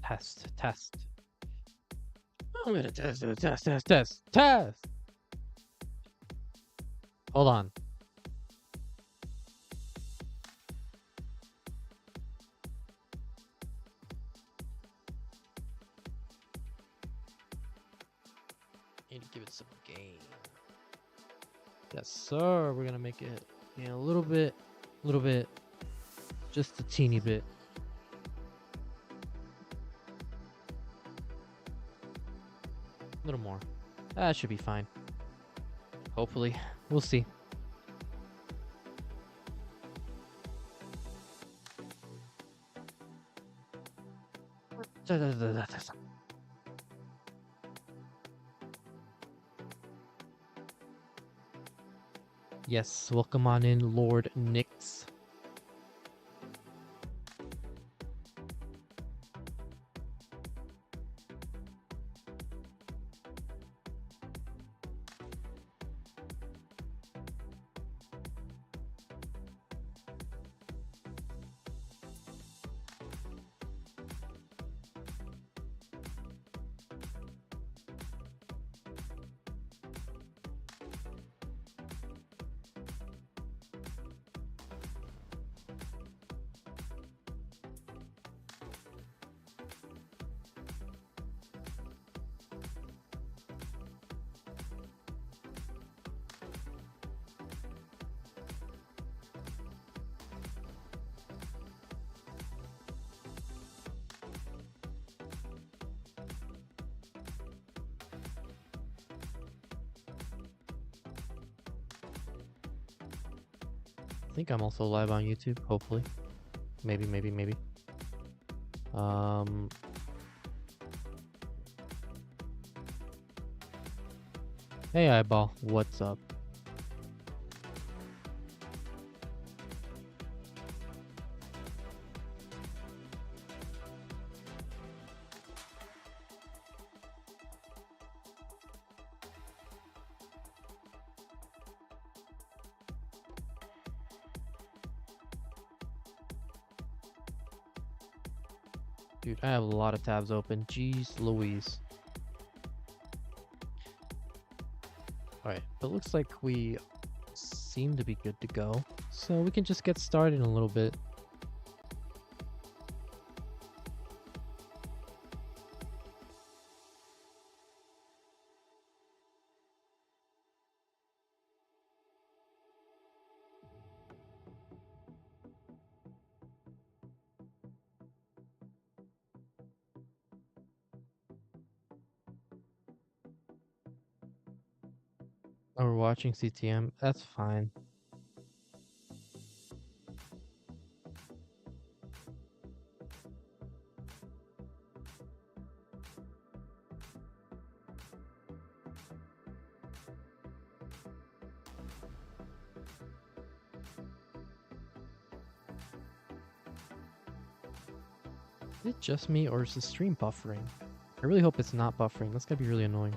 Test. I'm gonna test. Hold on. Need to give it some gain. Yes, sir. We're gonna make it a little bit, just a teeny bit. A little more. That should be fine. Hopefully. We'll see. Yes, welcome on in, Lord Nix. I think I'm also live on YouTube, hopefully. Maybe. Hey, Iball, what's up? Dude, I have a lot of tabs open. Jeez Louise. Alright, it looks like we seem to be good to go. So we can just get started in a little bit. Oh, we're watching CTM. That's fine. Is it just me or is the stream buffering? I really hope it's not buffering. That's gonna be really annoying.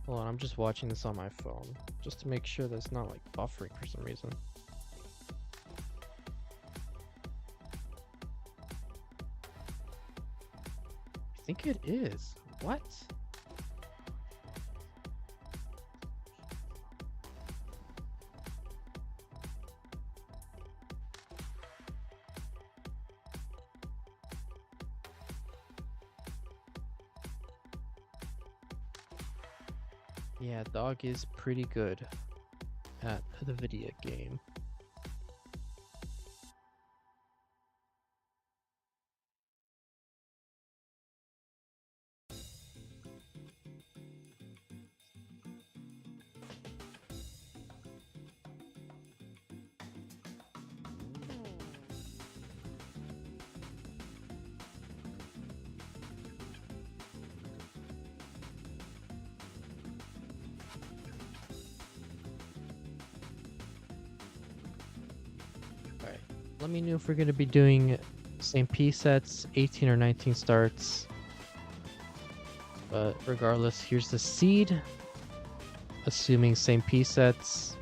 Hold on, I'm just watching this on my phone, just to make sure that it's not like buffering for some reason. I think it is. What? Yeah, dog is pretty good at the video game. Alright, let me know if we're going to be doing same P sets, 18 or 19 starts. But regardless, here's the seed. Assuming same P sets.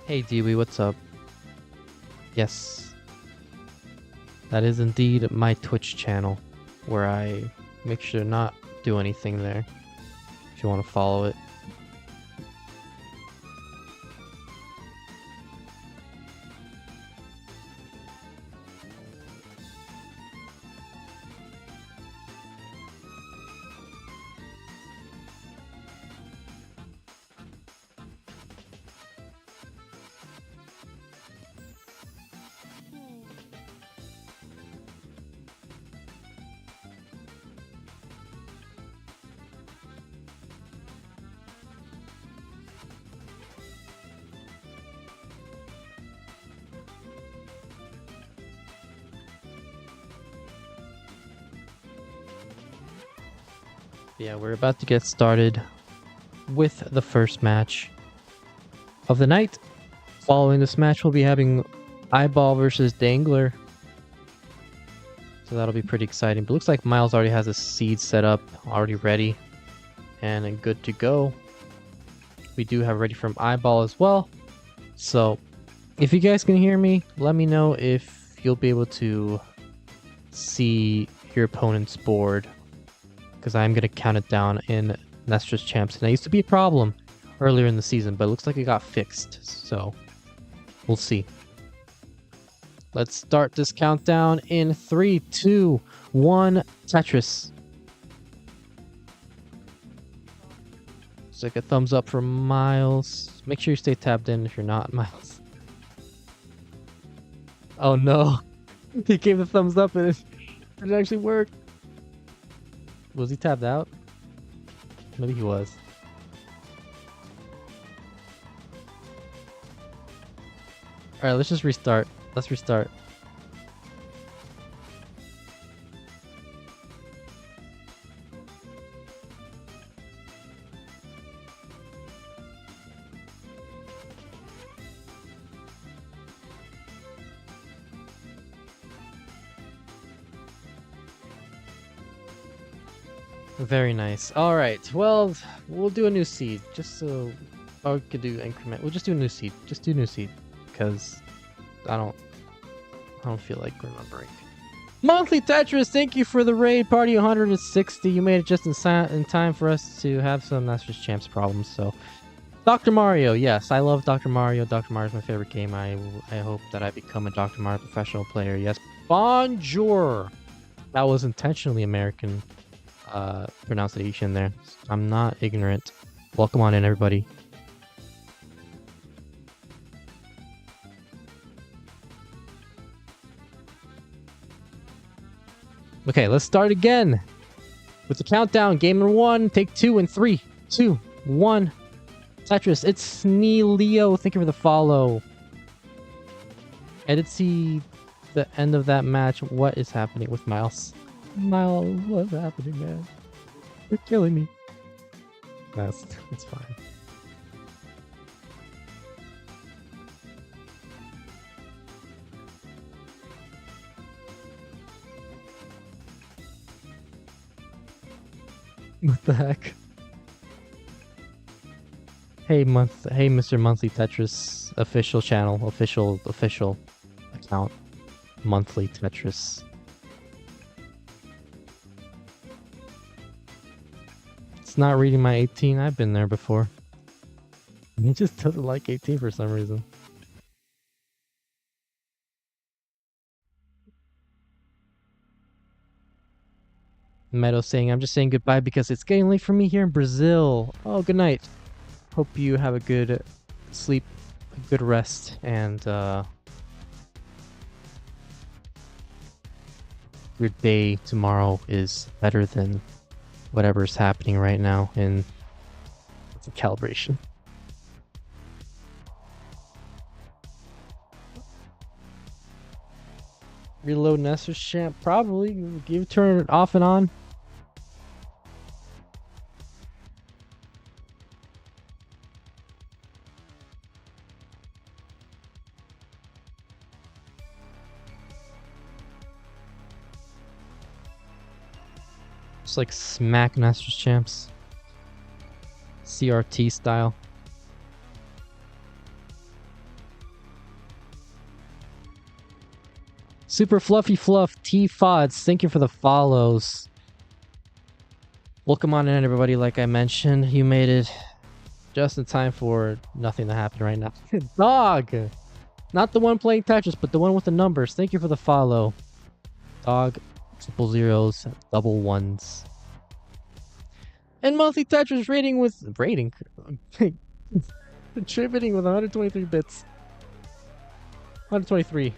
Hey Dewey, what's up? Yes, that is indeed my Twitch channel, where I make sure to not do anything there, if you want to follow it. Yeah, we're about to get started with the first match of the night. Following this match, we'll be having Iball versus Dangler. So that'll be pretty exciting. But looks like Myles already has a seed set up, already ready and good to go. We do have ready from Iball as well. So if you guys can hear me, let me know if you'll be able to see your opponent's board, because I'm going to count it down in Nestra's Champs. And that used to be a problem earlier in the season, but it looks like it got fixed. So we'll see. Let's start this countdown in 3, 2, 1. Tetris. It's like a thumbs up for Myles. Make sure you stay tabbed in if you're not, Myles. Oh no. He gave the thumbs up and it actually worked. Was he tabbed out? Maybe he was. Alright, let's just restart. Let's restart. Very nice. All right. Well, we'll do a new seed just so, or we could do increment. We'll just do a new seed. Just do new seed because I don't feel like remembering. Monthly Tetris, thank you for the raid. Party 160. You made it just in time for us to have some Nestra's Champs problems. So, Dr. Mario, yes, I love Dr. Mario. Dr. Mario is my favorite game. I hope that I become a Dr. Mario professional player. Yes. Bonjour. That was intentionally American pronunciation there. I'm not ignorant. Welcome on in, everybody. Okay, let's start again with the countdown. Game number 1, take 2 in 3, 2, 1. Tetris, it's Leo. Thank you for the follow. Editsy the end of that match. What is happening with Myles? Myles, what's happening, man? You're killing me. It's fine. What the heck? Hey Mr. Monthly Tetris official channel, official account, Monthly Tetris. It's not reading my 18. I've been there before. It just doesn't like 18 for some reason. Meadow saying, I'm just saying goodbye because it's getting late for me here in Brazil. Oh, good night. Hope you have a good sleep, a good rest, and your day tomorrow is better than whatever's happening right now in the calibration. Reload Nestor's champ, probably. You turn it off and on. Just like smack Nestor's champs. CRT style. Super Fluffy Fluff T-Fods, thank you for the follows. Welcome on in, everybody. Like I mentioned, you made it just in time for nothing to happen right now. Dog! Not the one playing Tetris, but the one with the numbers. Thank you for the follow. Dog, triple zeros, double ones. And Monthly Tetris contributing with 123 bits. 123.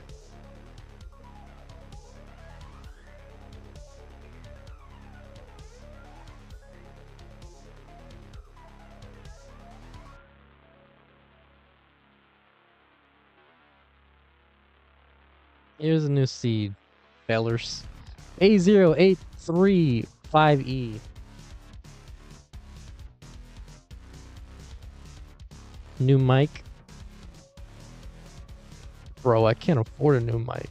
Here's a new seed. Fellers. A0835E. New mic. Bro, I can't afford a new mic.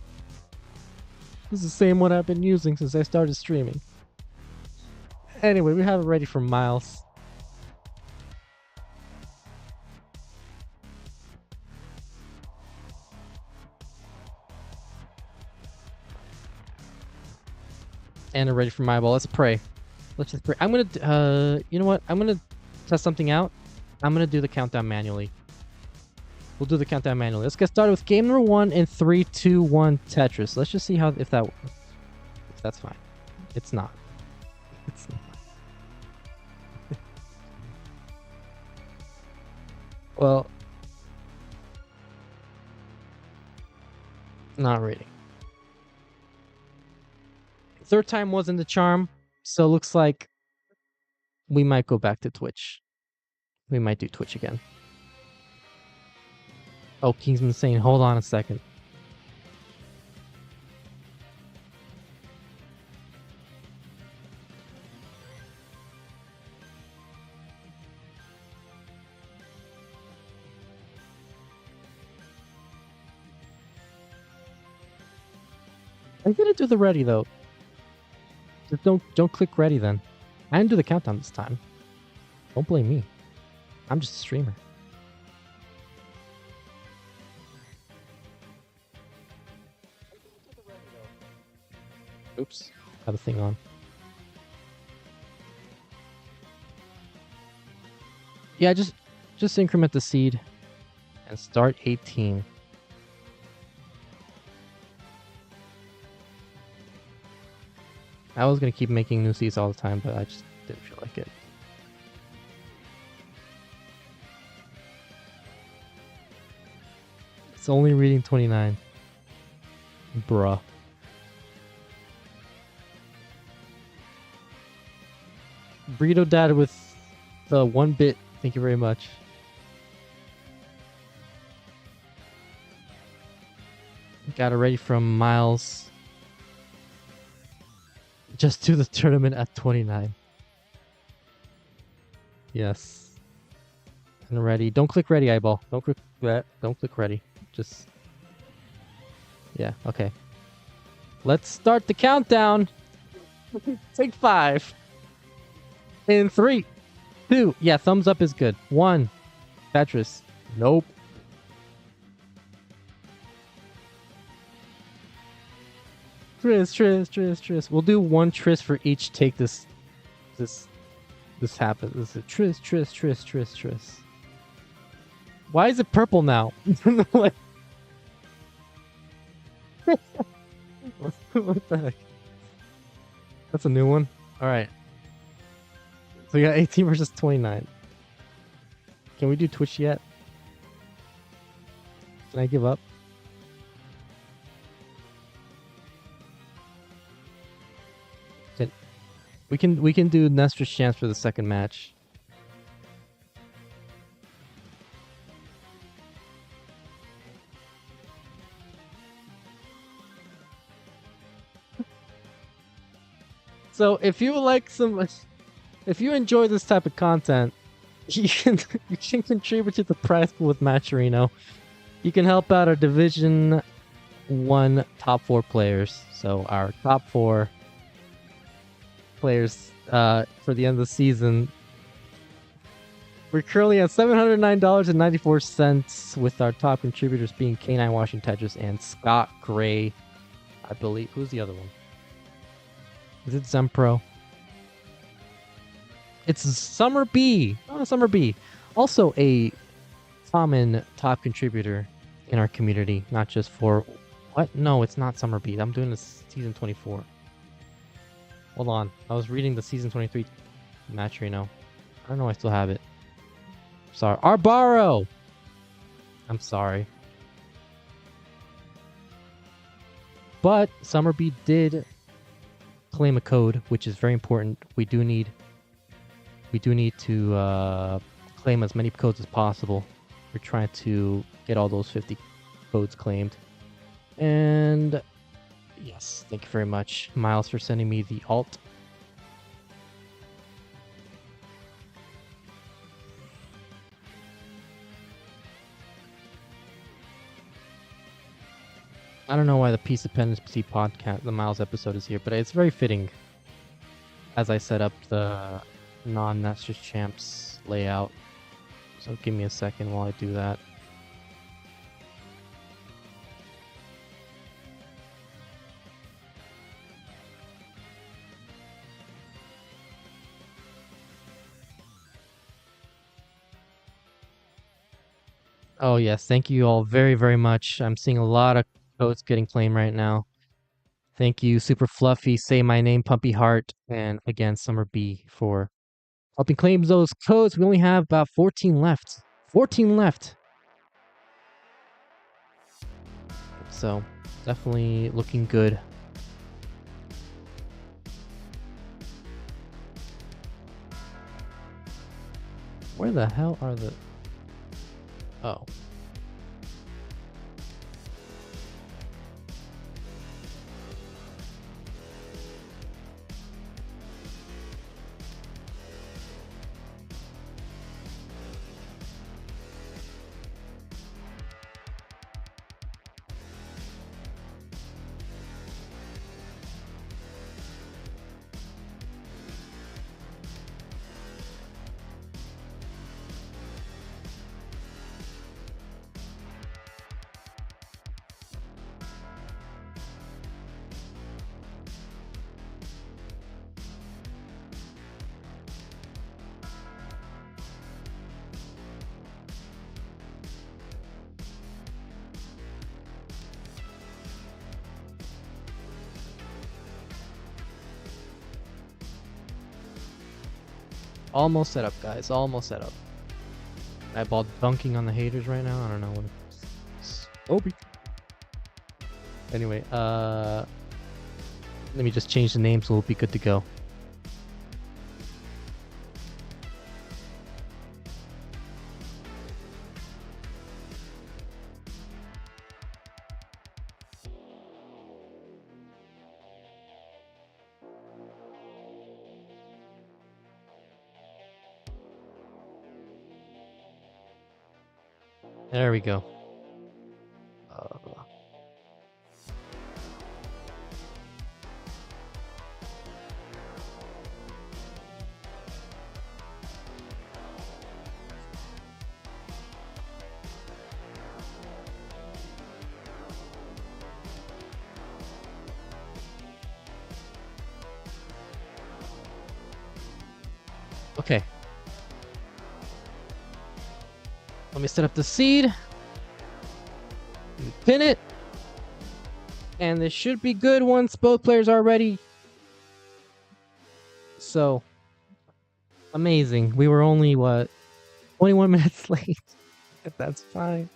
This is the same one I've been using since I started streaming. Anyway, we have it ready for Myles. And ready for my ball. Let's pray. Let's just pray. I'm gonna, you know what? I'm gonna test something out. I'm gonna do the countdown manually. We'll do the countdown manually. Let's get started with game number 1 in 3, 2, 1 Tetris. Let's just see if that's fine. It's not. It's not. Well, not reading. Third time wasn't the charm, so looks like we might go back to Twitch. We might do Twitch again. Oh, Kingsman saying, hold on a second. I'm gonna do the ready though. Just don't click ready then. I didn't do the countdown this time. Don't blame me. I'm just a streamer. Oops. Have a thing on. Yeah, just increment the seed and start 18. I was gonna keep making new seeds all the time, but I just didn't feel like it. It's only reading 29. Bruh. Burrito Dad with the 1 bit. Thank you very much. Got it ready from Myles. Just do the tournament at 29. Yes. And ready. Don't click ready, Iball. Don't click that. Don't click ready. Just... Yeah, okay. Let's start the countdown. Take 5. In 3, 2. Yeah, thumbs up is good. 1. Tetris. Nope. Tris. We'll do 1 Tris for each take this happens. This is Tris. Why is it purple now? What the heck? That's a new one. All right. So we got 18 versus 29. Can we do Twitch yet? Can I give up? We can do Nestor's chance for the second match. So if you like if you enjoy this type of content, you can contribute to the prize pool with Matcherino. You can help out our Division 1 top 4 players. So our top 4 players for the end of the season. We're currently at $709.94 with our top contributors being K9 Washington Tetris and Scott Gray, I believe. Who's the other one? Is it Zempro? It's Summer B. Oh, Summer B. Also a common top contributor in our community, not just for... What? No, it's not Summer B. I'm doing this season 24. Hold on. I was reading the season 23 Matcherino. I don't know. I still have it. Sorry. Arbaro! I'm sorry. But Summer B did claim a code, which is very important. We do need to claim as many codes as possible. We're trying to get all those 50 codes claimed. And yes, thank you very much, Myles, for sending me the alt. I don't know why the Peace Dependency podcast, the Myles episode is here, but it's very fitting as I set up the non-Nestor's Champs layout. So give me a second while I do that. Oh yes, thank you all very, very much. I'm seeing a lot of codes getting claimed right now. Thank you, Super Fluffy, Say My Name, Pumpy Heart, and again, Summer B for helping claim those codes. We only have about 14 left. 14 left. So, definitely looking good. Where the hell are the... Oh. Almost set up, guys. Almost set up. Iball dunking on the haters right now. I don't know what it's... Obi. Anyway, let me just change the name so we'll be good to go. There we go. Okay. Let me set up the seed. Pin it. And this should be good once both players are ready. So, amazing. We were only, what, 21 minutes late. That's fine.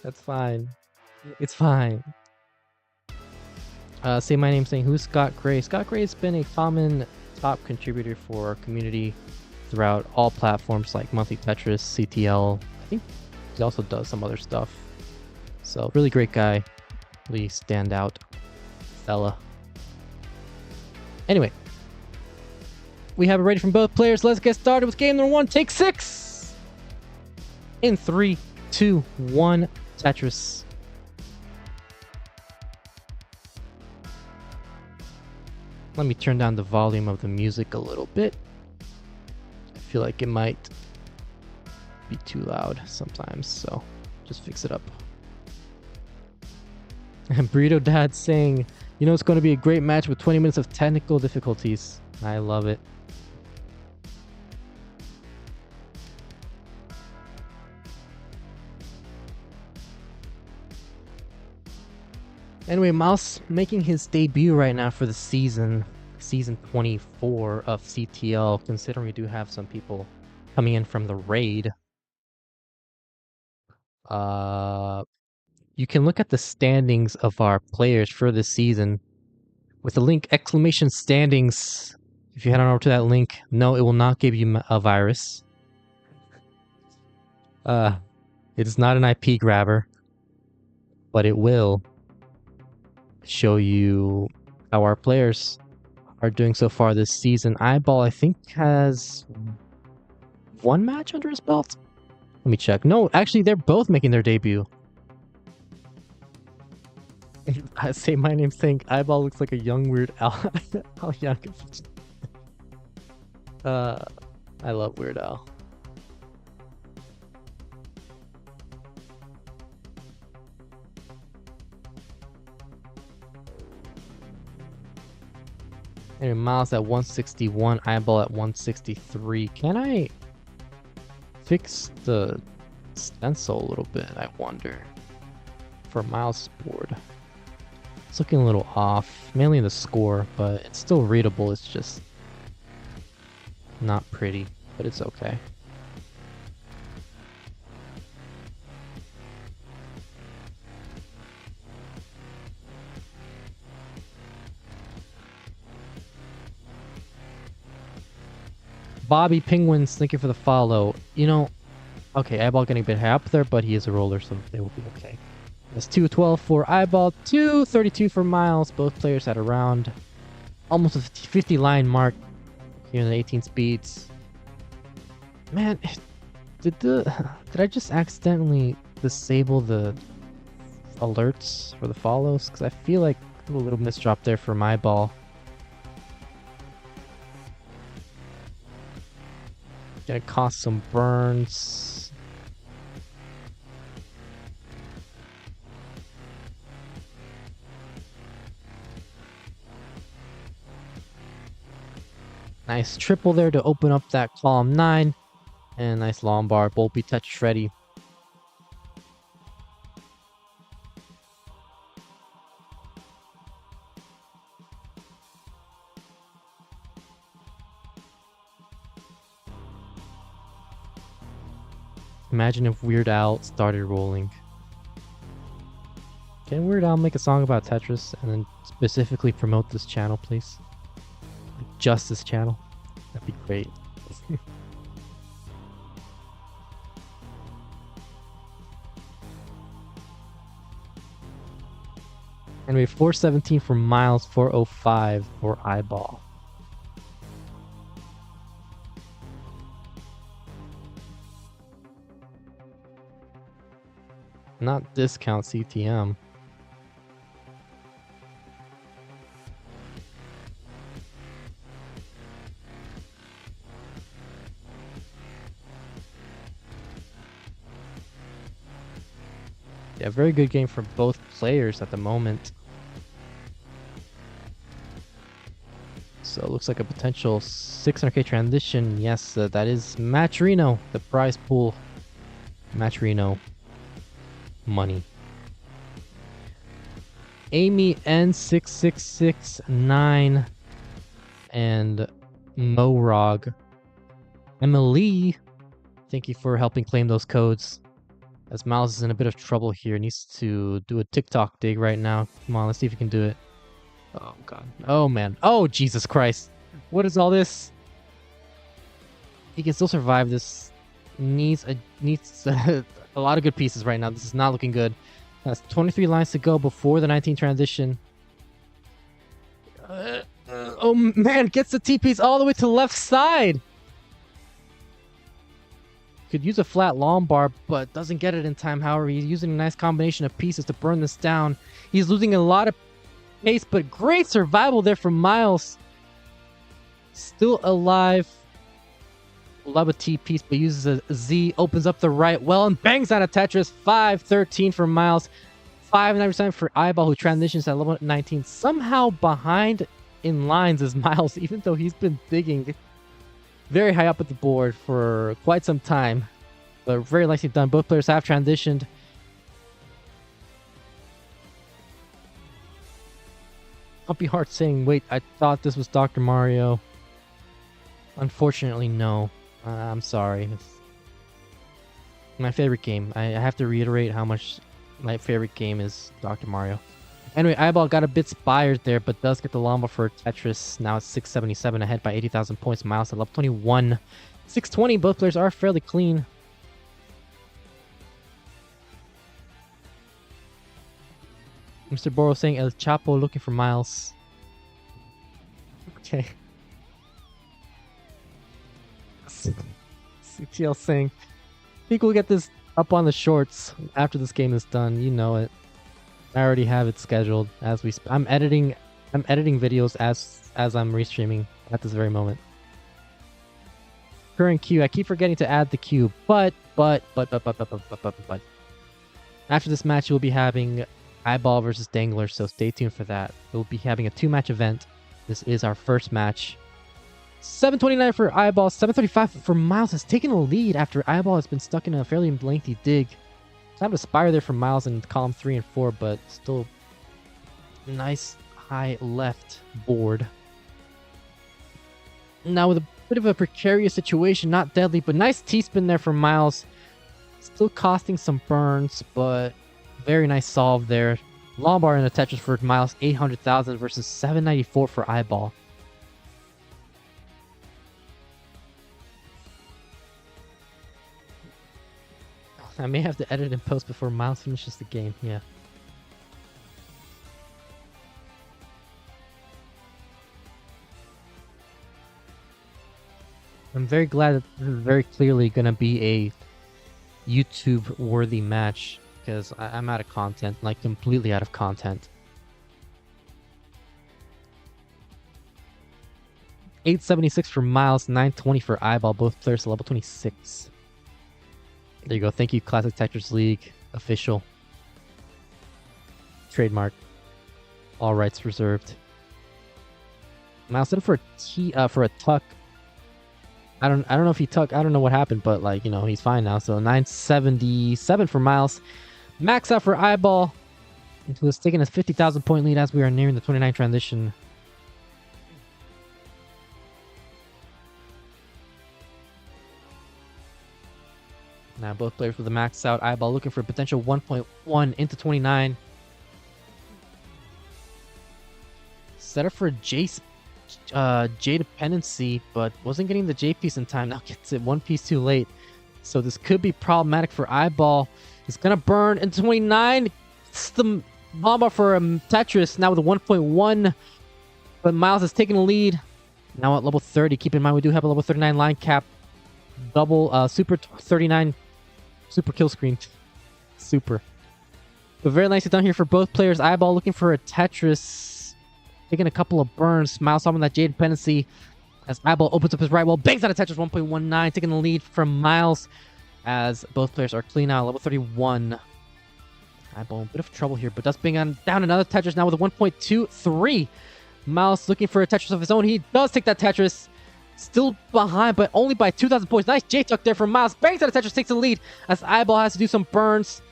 That's fine. It's fine. Say my name saying, who's Scott Gray? Scott Gray has been a common top contributor for our community throughout all platforms like Monthly Tetris, CTL. I think he also does some other stuff. So, really great guy. Really stand out fella. Anyway, we have it ready from both players. Let's get started with game number 1. Take 6! In 3, 2, 1, Tetris. Let me turn down the volume of the music a little bit. I feel like it might be too loud sometimes, so just fix it up. And Burrito Dad saying, you know, it's going to be a great match with 20 minutes of technical difficulties. I love it. Anyway, Myles making his debut right now for the season 24 of CTL, considering we do have some people coming in from the raid. You can look at the standings of our players for this season with the link !standings. If you head on over to that link, no, it will not give you a virus. It is not an IP grabber, but it will show you how our players are doing so far this season. Iball, I think, has 1 match under his belt. Let me check. No, actually, they're both making their debut. I say my name saying Iball looks like a young Weird Al. How young is it? I love Weird Al. Anyway, Myles at 161, Iball at 163. Can I fix the stencil a little bit, I wonder, for Myles' board? It's looking a little off, mainly in the score, but it's still readable. It's just not pretty, but it's okay. Bobby Penguins, thank you for the follow. You know, okay, Iball getting a bit high up there, but he is a roller, so they will be okay. That's 212 for Iball, 232 for Myles. Both players at around almost a 50 line mark here in the 18 speeds. Man, did I just accidentally disable the alerts for the follows? Because I feel like a little misdrop there for my ball. Gonna cost some burns. Nice triple there to open up that column 9. And nice Lombard, Volpe touch ready. Imagine if Weird Al started rolling. Can Weird Al make a song about Tetris and then specifically promote this channel, please? Like just this channel? That'd be great. Anyway, 417 for Myles, 405 for Iball. not discount CTM. Yeah, very good game for both players at the moment. So it looks like a potential 600k transition. Yes, that is Matcherino, the prize pool. Matcherino money. Amy N6669 and Morog. Emily, thank you for helping claim those codes. As Myles is in a bit of trouble here, needs to do a TikTok dig right now. Come on, let's see if he can do it. Oh god. Oh man. Oh Jesus Christ. What is all this? He can still survive this. Needs a lot of good pieces right now. This is not looking good. That's 23 lines to go before the 19 transition. Oh man, gets the T-piece all the way to the left side. Could use a flat long bar, but doesn't get it in time. However, he's using a nice combination of pieces to burn this down. He's losing a lot of pace, but great survival there from Myles. Still alive. Love a T-piece, but uses a Z, opens up the right well, and bangs out a Tetris. 5-13 for Myles. 5-9% for Iball, who transitions at level 19. Somehow behind in lines is Myles, even though he's been digging very high up at the board for quite some time. But very nicely done. Both players have transitioned. Puppy Heart saying, wait, I thought this was Dr. Mario. Unfortunately, no. I'm sorry. It's my favorite game. I have to reiterate how much my favorite game is Dr. Mario. Anyway, Iball got a bit spired there, but does get the Lamba for Tetris. Now it's 677 ahead by 80,000 points. Myles at level 21. 620. Both players are fairly clean. Mr. Boro saying El Chapo looking for Myles. Okay. CTL saying, I think we'll get this up on the shorts after this game is done. You know it. I already have it scheduled as we. I'm editing videos as I'm restreaming at this very moment. Current queue. I keep forgetting to add the queue, but. After this match, we'll be having Iball versus Dangler, so stay tuned for that. We'll be having a 2-match event. This is our first match. 729 for Iball, 735 for Myles. Has taken a lead after Iball has been stuck in a fairly lengthy dig. Time to spire there for Myles in column 3 and 4, but still nice high left board. Now with a bit of a precarious situation, not deadly, but nice T-spin there for Myles. Still costing some burns, but very nice solve there. Long bar in a Tetris for Myles, 800,000 versus 794 for Iball. I may have to edit and post before Myles finishes the game, yeah. I'm very glad that this is very clearly going to be a YouTube-worthy match, because I'm out of content, like completely out of content. 876 for Myles, 920 for Iball, both players level 26. There you go. Thank you, Classic Tetris League official. Trademark. All rights reserved. Myles set up for a tuck. I don't know if he tucked. I don't know what happened, but like, you know, he's fine now. So 977 for Myles. Max out for Iball. Who is taking a 50,000 point lead as we are nearing the 29 transition. Now both players with the max out. Iball looking for a potential 1.1 into 29. Set up for J dependency, but wasn't getting the J piece in time. Now gets it one piece too late. So this could be problematic for Iball. It's gonna burn into 29. It's the bomba for Tetris now with a 1.1. But Myles has taken the lead. Now at level 30. Keep in mind we do have a level 39 line cap. Double super 39 super kill screen. Super. But very nicely done here for both players. Iball looking for a Tetris. Taking a couple of burns. Myles solving that Jade dependency. As Iball opens up his right wall. Bangs out a Tetris 1.19. Taking the lead from Myles. As both players are clean out. Level 31. Iball in a bit of trouble here. But does bang on down another Tetris now with a 1.23. Myles looking for a Tetris of his own. He does take that Tetris. Still behind, but only by 2,000 points. Nice J-tuck there from Myles. Bangs out a Tetris. Takes the lead. As Iball has to do some burns.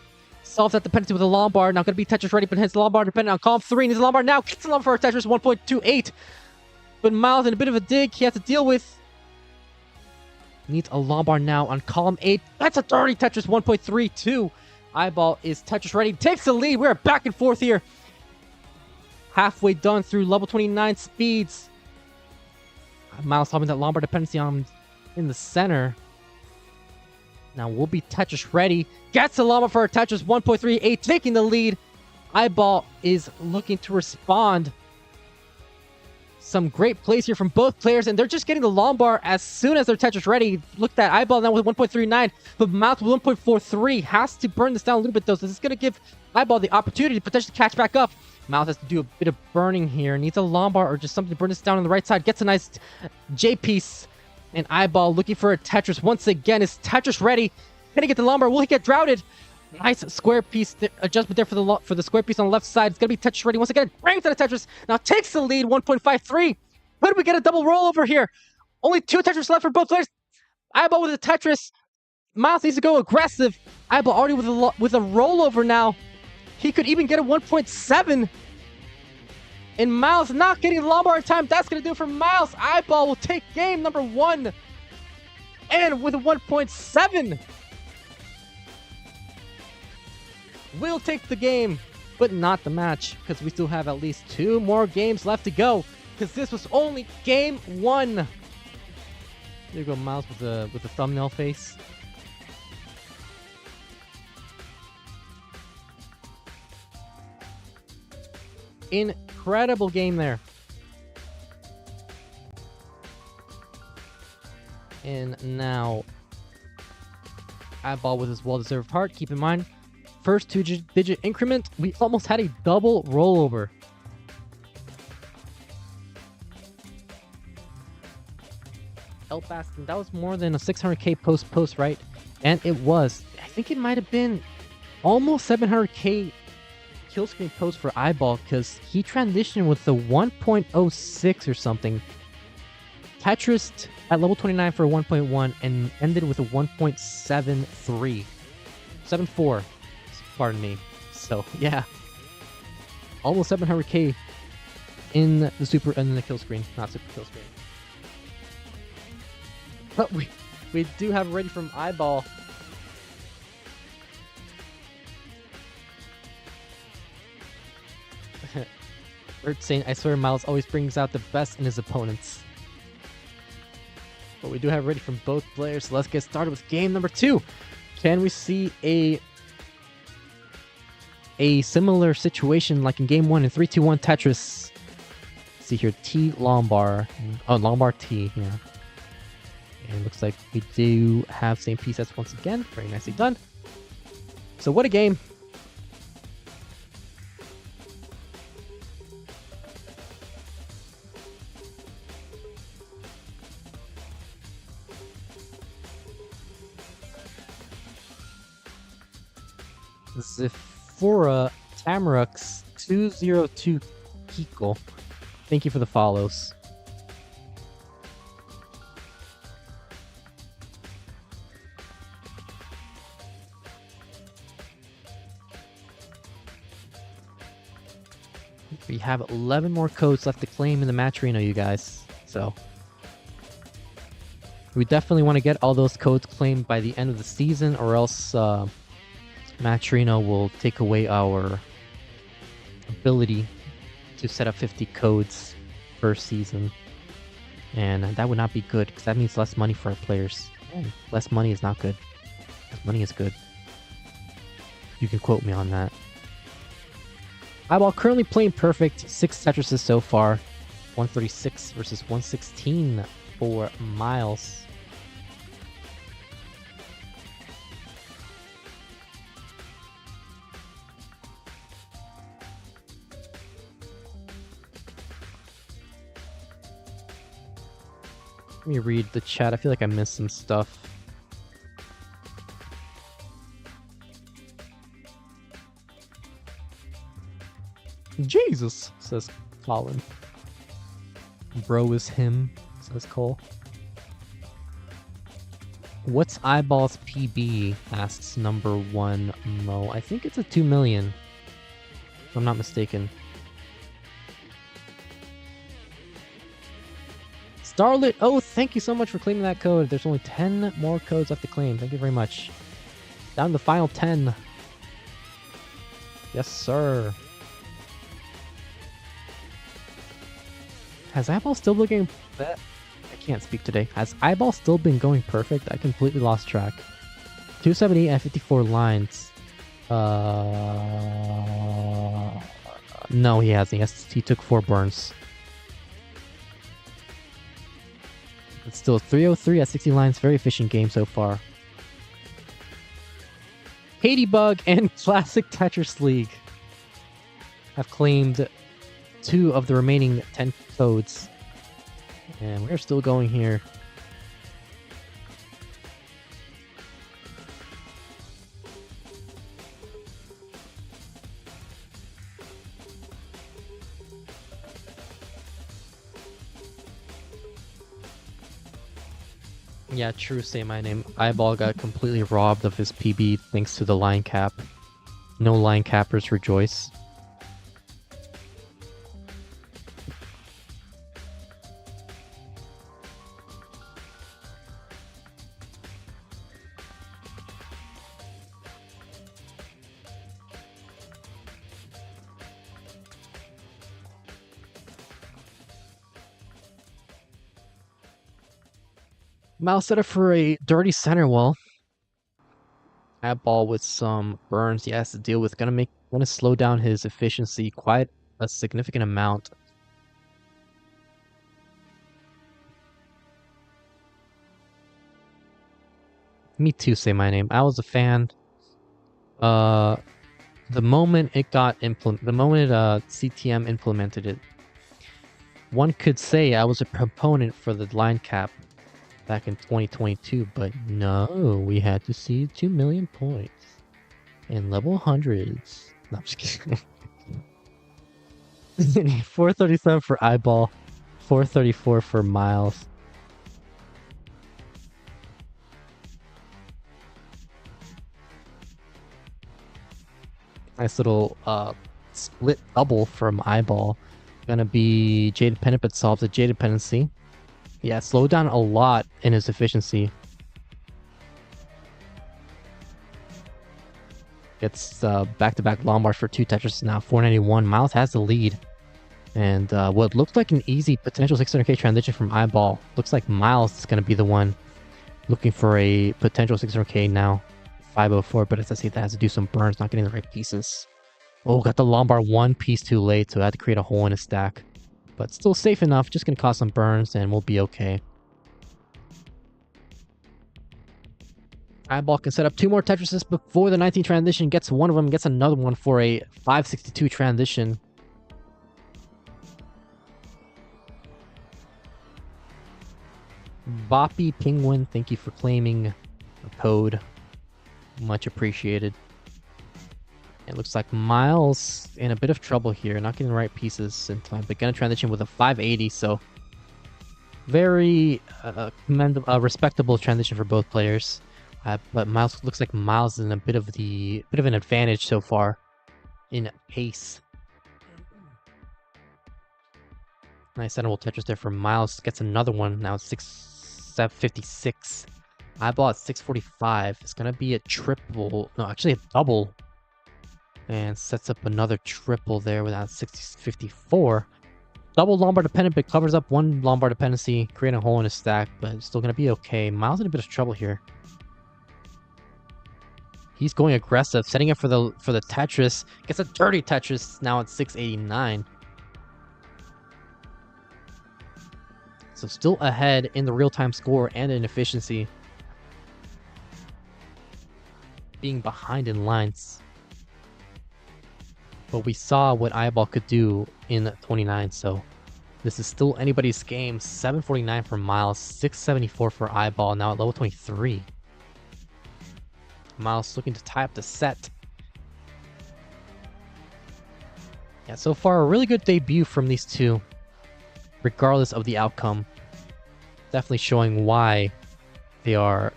Solves that dependency with a Lombard. Now going to be Tetris ready, but hits the Lombard dependent on column 3. Needs a Lombard now. Gets the Lombard for a Tetris 1.28. But Myles in a bit of a dig he has to deal with. Needs a Lombard now on column 8. That's a dirty Tetris 1.32. Iball is Tetris ready. Takes the lead. We're back and forth here. Halfway done through level 29 speeds. Myles solving that Lombard dependency on him in the center. Now we'll be Tetris ready. Gets the Lombard for a Tetris 1.38, taking the lead. Iball is looking to respond. Some great plays here from both players, and they're just getting the Lombard as soon as they're Tetris ready. Look at that. Iball now with 1.39, but Myles with 1.43. Has to burn this down a little bit, though, so this is going to give Iball the opportunity to potentially catch back up. Myles has to do a bit of burning here. Needs a Lombard or just something to burn this down on the right side. Gets a nice J-piece. And Iball looking for a Tetris once again. Is Tetris ready? Can he get the Lombard? Will he get droughted? Nice square piece adjustment there for the square piece on the left side. It's going to be Tetris ready once again. Brings out a Tetris. Now takes the lead, 1.53. Where do we get a double rollover here? Only 2 Tetris left for both players. Iball with a Tetris. Myles needs to go aggressive. Iball already with a rollover now. He could even get a 1.7. And Myles not getting Lombard time. That's going to do it for Myles. Iball will take game number 1. And with a 1.7. We'll take the game, but not the match. Because we still have at least 2 more games left to go. Because this was only game 1. There you go, Myles with the thumbnail face. Incredible game there. And now, Iball with his well-deserved heart. Keep in mind, first 2-digit increment, we almost had a double rollover. El Bastin, that was more than a 600k post, right? And it was. I think it might have been almost 700k kill screen post for Iball because he transitioned with the 1.06 or something. Tetris at level 29 for a 1.1 and ended with a 1.73. 74. Pardon me. So, yeah. Almost 700k in the super and the kill screen. Not super kill screen. But we do have ready from Iball. Bert saying, I swear Myles always brings out the best in his opponents. But we do have ready from both players, so let's get started with game number 2. Can we see a similar situation like in game 1 in 3-2-1 Tetris? Let's see here, T Lombard. Oh, Lombard T, yeah. And it looks like we do have same piece sets once again. Very nicely done. So what a game. Zephora Tamarux 202 Kiko. Thank you for the follows. We have 11 more codes left to claim in the match arena, you guys. So we definitely want to get all those codes claimed by the end of the season, or else match arena will take away our ability to set up 50 codes per season. And that would not be good, because that means less money for our players. And less money is not good. Less money is good. You can quote me on that. Iball currently playing perfect. 6 Tetrises so far. 136 versus 116 for Myles. Let me read the chat. I feel like I missed some stuff. Jesus, says Colin. Bro is him, says Cole. What's Iball's PB? Asks number 1 Mo. I think it's a 2 million, if I'm not mistaken. Starlit, oh, thank you so much for claiming that code. There's only 10 more codes left to claim. Thank you very much. Down to the final 10. Yes, sir. Has Iball still been going... I can't speak today. Has Iball still been going perfect? I completely lost track. 270 and 54 lines. No, he hasn't. He took 4 burns. It's still 303 at 60 lines. Very efficient game so far. Bug and Classic Tetris League have claimed 2 of the remaining 10 codes. And we're still going here. Yeah, true, say my name. Iball got completely robbed of his PB thanks to the line cap. No line cappers rejoice. Myles set up for a dirty center wall. Iball with some burns he has to deal with. Gonna slow down his efficiency quite a significant amount. Me too, say my name. I was a fan. The moment CTM implemented it, one could say I was a proponent for the line cap back in 2022, but no, we had to see 2 million points and level 100s. No, I'm just kidding. 437 for Iball, 434 for Myles. Nice little split double from Iball. Gonna be J dependent, but solves the J dependency. Yeah, slowed down a lot in his efficiency. Gets back-to-back long bars for 2 Tetris now. 491. Myles has the lead. And what looked like an easy potential 600k transition from Iball. Looks like Myles is going to be the one looking for a potential 600k now. 504, but as I say, that has to do some burns, not getting the right pieces. Oh, got the long bar 1 piece too late, so I had to create a hole in his stack. But still safe enough, just gonna cause some burns and we'll be okay. Iball can set up 2 more Tetrises before the 19 transition, gets one of them, gets another one for a 562 transition. Boppy Penguin, thank you for claiming the code. Much appreciated. It looks like Myles in a bit of trouble here, not getting the right pieces in time, but gonna transition with a 580, so very respectable transition for both players. But Myles looks like Myles is in a bit of an advantage so far in pace. Nice centerable Tetris there for Myles. Gets another one now. 656. Iball at 645. It's gonna be a triple. No, actually a double. And sets up another triple there without 654. Double Lombard dependent, but covers up 1 Lombard dependency, creating a hole in his stack, but still gonna be okay. Myles in a bit of trouble here. He's going aggressive, setting up for the Tetris. Gets a dirty Tetris now at 689. So still ahead in the real-time score and in efficiency. Being behind in lines. But we saw what Iball could do in 29, so This is still anybody's game. 749 for Myles, 674 for Iball, now at level 23. Myles looking to tie up the set. Yeah, so far a really good debut from these two, regardless of the outcome. Definitely showing why they are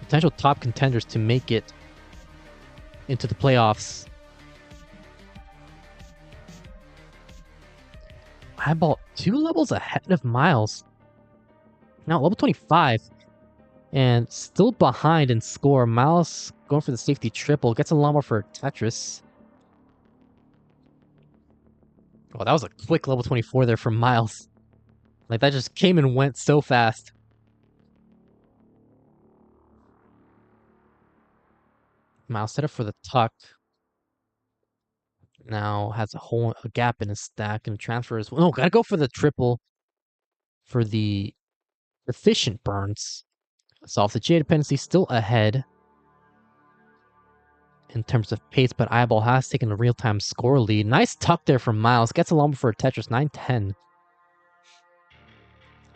potential top contenders to make it into the playoffs. Iball 2 levels ahead of Myles. Now level 25. And still behind in score. Myles going for the safety triple. Gets a lawnmower for Tetris. Oh, that was a quick level 24 there from Myles. Like, that just came and went so fast. Myles set up for the tuck. Now has a gap in his stack and transfers. No, gotta go for the triple for the efficient burns. Solve the J dependency, still ahead in terms of pace, but Iball has taken a real-time score lead. Nice tuck there from Myles. Gets a lumber for a Tetris, 9-10.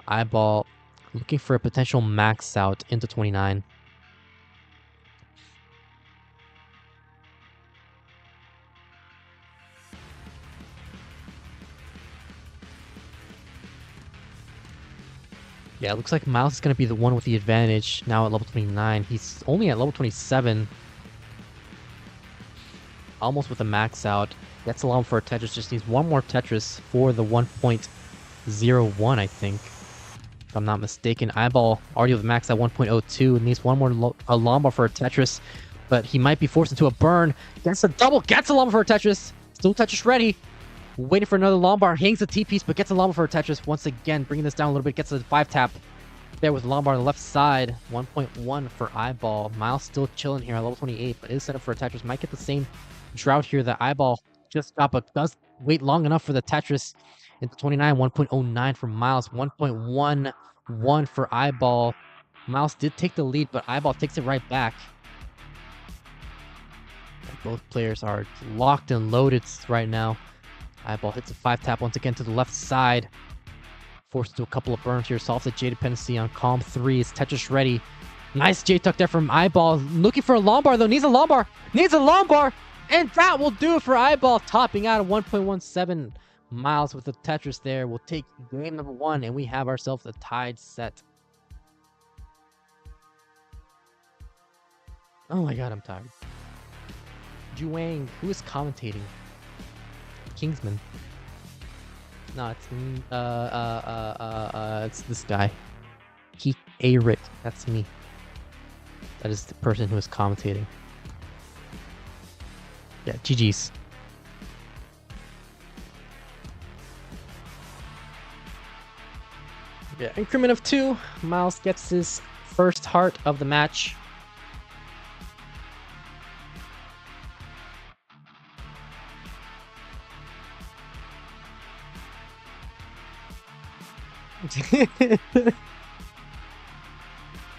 Iball looking for a potential max out into 29. Yeah, it looks like Myles is going to be the one with the advantage now at level 29. He's only at level 27. Almost with a max out. Gets allowed for a Tetris. Just needs one more Tetris for the 1.01, I think. If I'm not mistaken. Iball already with a max at 1.02. And needs one more Lomba for a Tetris. But he might be forced into a burn. Gets a double. Gets a Lomba for a Tetris. Still Tetris ready. Waiting for another Lombard, hangs the T-piece, but gets a Lombard for a Tetris. Once again, bringing this down a little bit, gets a 5-tap there with Lombard on the left side. 1.1 for Iball. Myles still chilling here at level 28, but is set up for a Tetris. Might get the same drought here that Iball just got, but does wait long enough for the Tetris. Into 29, 1.09 for Myles, 1.11 for Iball. Myles did take the lead, but Iball takes it right back. Both players are locked and loaded right now. Iball hits a 5-tap once again to the left side. Forced to a couple of burns here. Solves the J dependency on Calm 3. Is Tetris ready? Nice J-tuck there from Iball. Looking for a Lombard though. Needs a Lombard. Needs a Lombard. And that will do it for Iball. Topping out at 1.17. Myles with the Tetris there. We'll take game number 1. And we have ourselves a tied set. Oh my god, I'm tired. Juwang, who is commentating? Kingsman. No, it's this guy. Keith A. Rick. That's me. That is the person who is commentating. Yeah, GG's. Yeah, increment of 2. Myles gets his first heart of the match.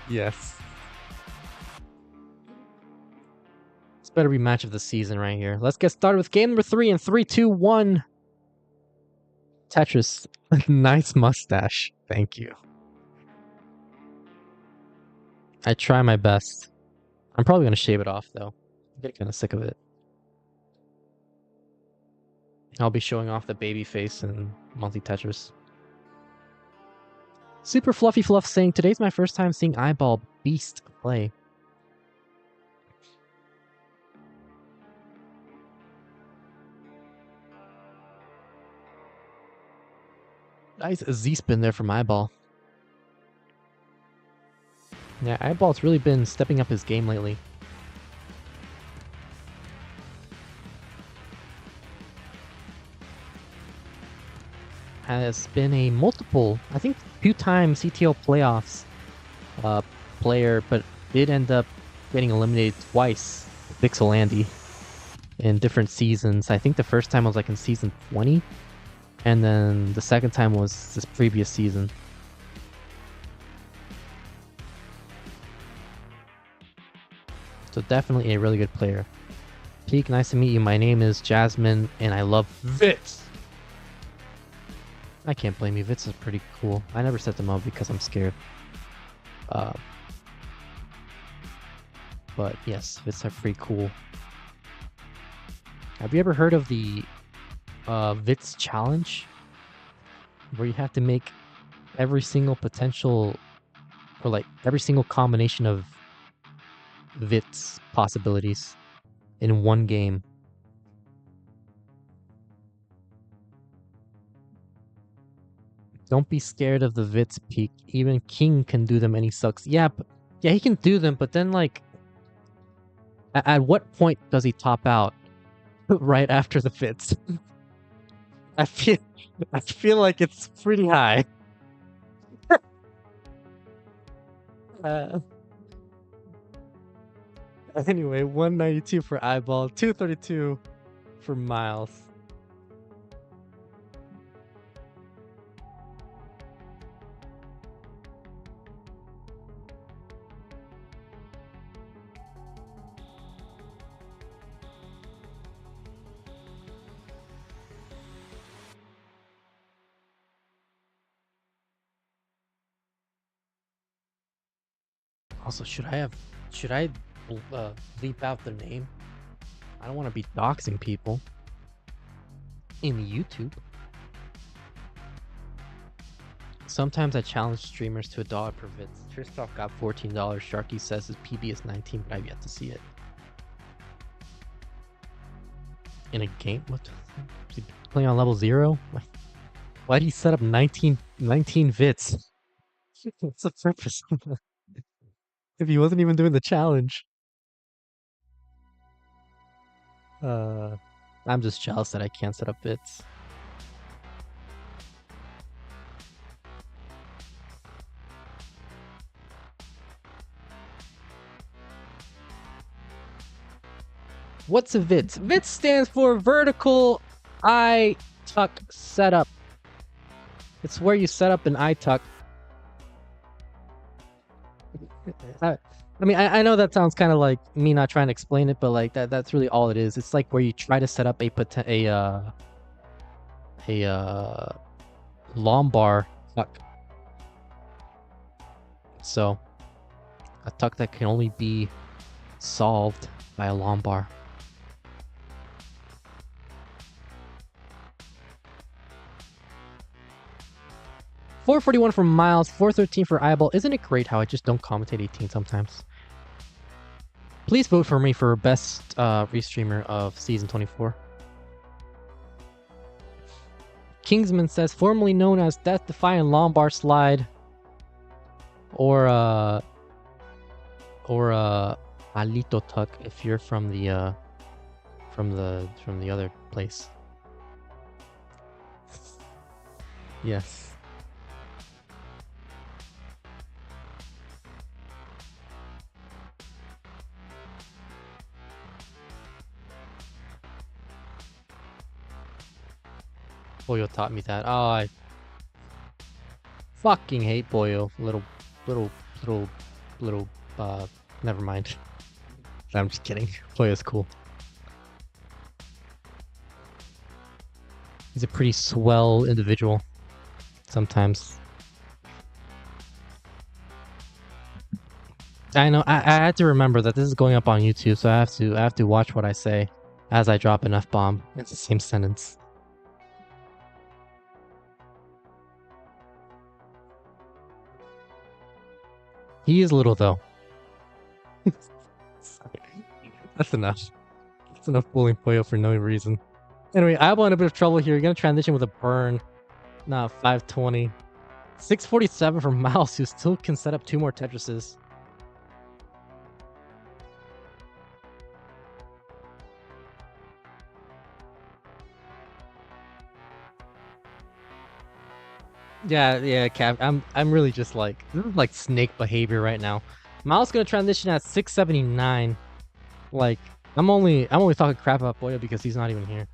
Yes. This better be match of the season right here. Let's get started with game number 3 in 3, 2, 1. Tetris. Nice mustache. Thank you. I try my best. I'm probably going to shave it off though. I'm getting kind of sick of it. I'll be showing off the baby face in monthly Tetris. Super Fluffy Fluff saying, today's my first time seeing Iball Beast play. Nice Z-spin there from Iball. Yeah, Iball's really been stepping up his game lately. Has been a multiple, I think, 2-time CTO playoffs player, but did end up getting eliminated twice, Pixel Andy, in different seasons. I think the first time was like in season 20, and then the second time was this previous season. So definitely a really good player. Peak, nice to meet you. My name is Jasmine, and I love Vits. I can't blame you. Vits is pretty cool. I never set them up because I'm scared. But yes, Vits are pretty cool. Have you ever heard of the Vits challenge? Where you have to make every single potential, or like every single combination of Vits possibilities in one game. Don't be scared of the Vits peak. Even King can do them and he sucks. Yeah, he can do them, but then like at what point does he top out? Right after the Vits. I feel like it's pretty high. Anyway, 192 for Iball, 232 for Myles. Also, should I bleep out the name? I don't want to be doxing people in YouTube. Sometimes I challenge streamers to $1 per vid. Tristorf got $14. Sharky says his PB is 19, but I've yet to see it. In a game? What? Is he playing on level 0? Why did he set up 19 vits? What's the purpose? If he wasn't even doing the challenge. I'm just jealous that I can't set up bits. What's a VITS? VITS stands for Vertical Eye Tuck Setup. It's where you set up an eye tuck. I mean, I know that sounds kind of like me not trying to explain it, but like that's really all it is. It's like where you try to set up a lumbar tuck. So a tuck that can only be solved by a lumbar. $441 for Myles, $413 for Iball. Isn't it great how I just don't commentate 18 sometimes? Please vote for me for best restreamer of season 24. Kingsman says, formerly known as Death-Defying Lumbar Slide, or Alito Tuck if you're from the other place. Yes. Boyo taught me that. Oh, I fucking hate Boyo. Little, never mind. I'm just kidding. Boyo's cool. He's a pretty swell individual. Sometimes. I know. I had to remember that this is going up on YouTube, so I have to watch what I say as I drop an F-bomb. It's the same sentence. He is little though. That's enough. That's enough bullying Poyo for no reason. Anyway, I'm in a bit of trouble here. You're gonna transition with a burn. Nah, 520. 647 for Myles, who still can set up 2 more Tetrises. Yeah, Cap. I'm really just like, this is like snake behavior right now. Myles gonna transition at 679. Like, I'm only talking crap about Boyo because he's not even here.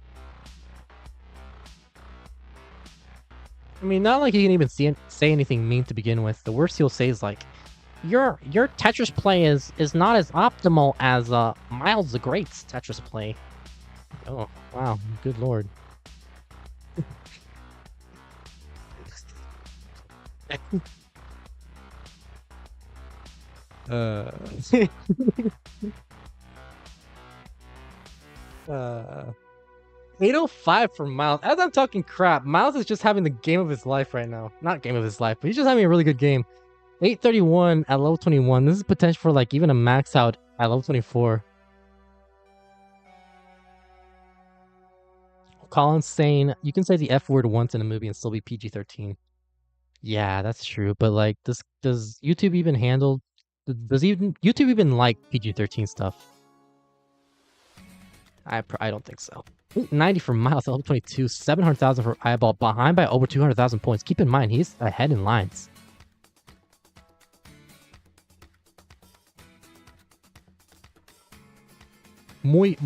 I mean, not like he can even say anything mean to begin with. The worst he'll say is like, your Tetris play is not as optimal as Myles the Great's Tetris play. Oh wow, good lord. uh, uh, 805 for Myles. As I'm talking crap, Myles is just having the game of his life right now. Not game of his life, but he's just having a really good game. 831 at level 21. This is potential for like even a max out at level 24. Colin's saying you can say the F word once in a movie and still be PG-13. Yeah, that's true. But like, does YouTube even handle? Does even YouTube even like PG-13 stuff? I don't think so. 90 for Myles, level 22, 700,000 for Iball, behind by over 200,000 points. Keep in mind, he's ahead in lines. Muy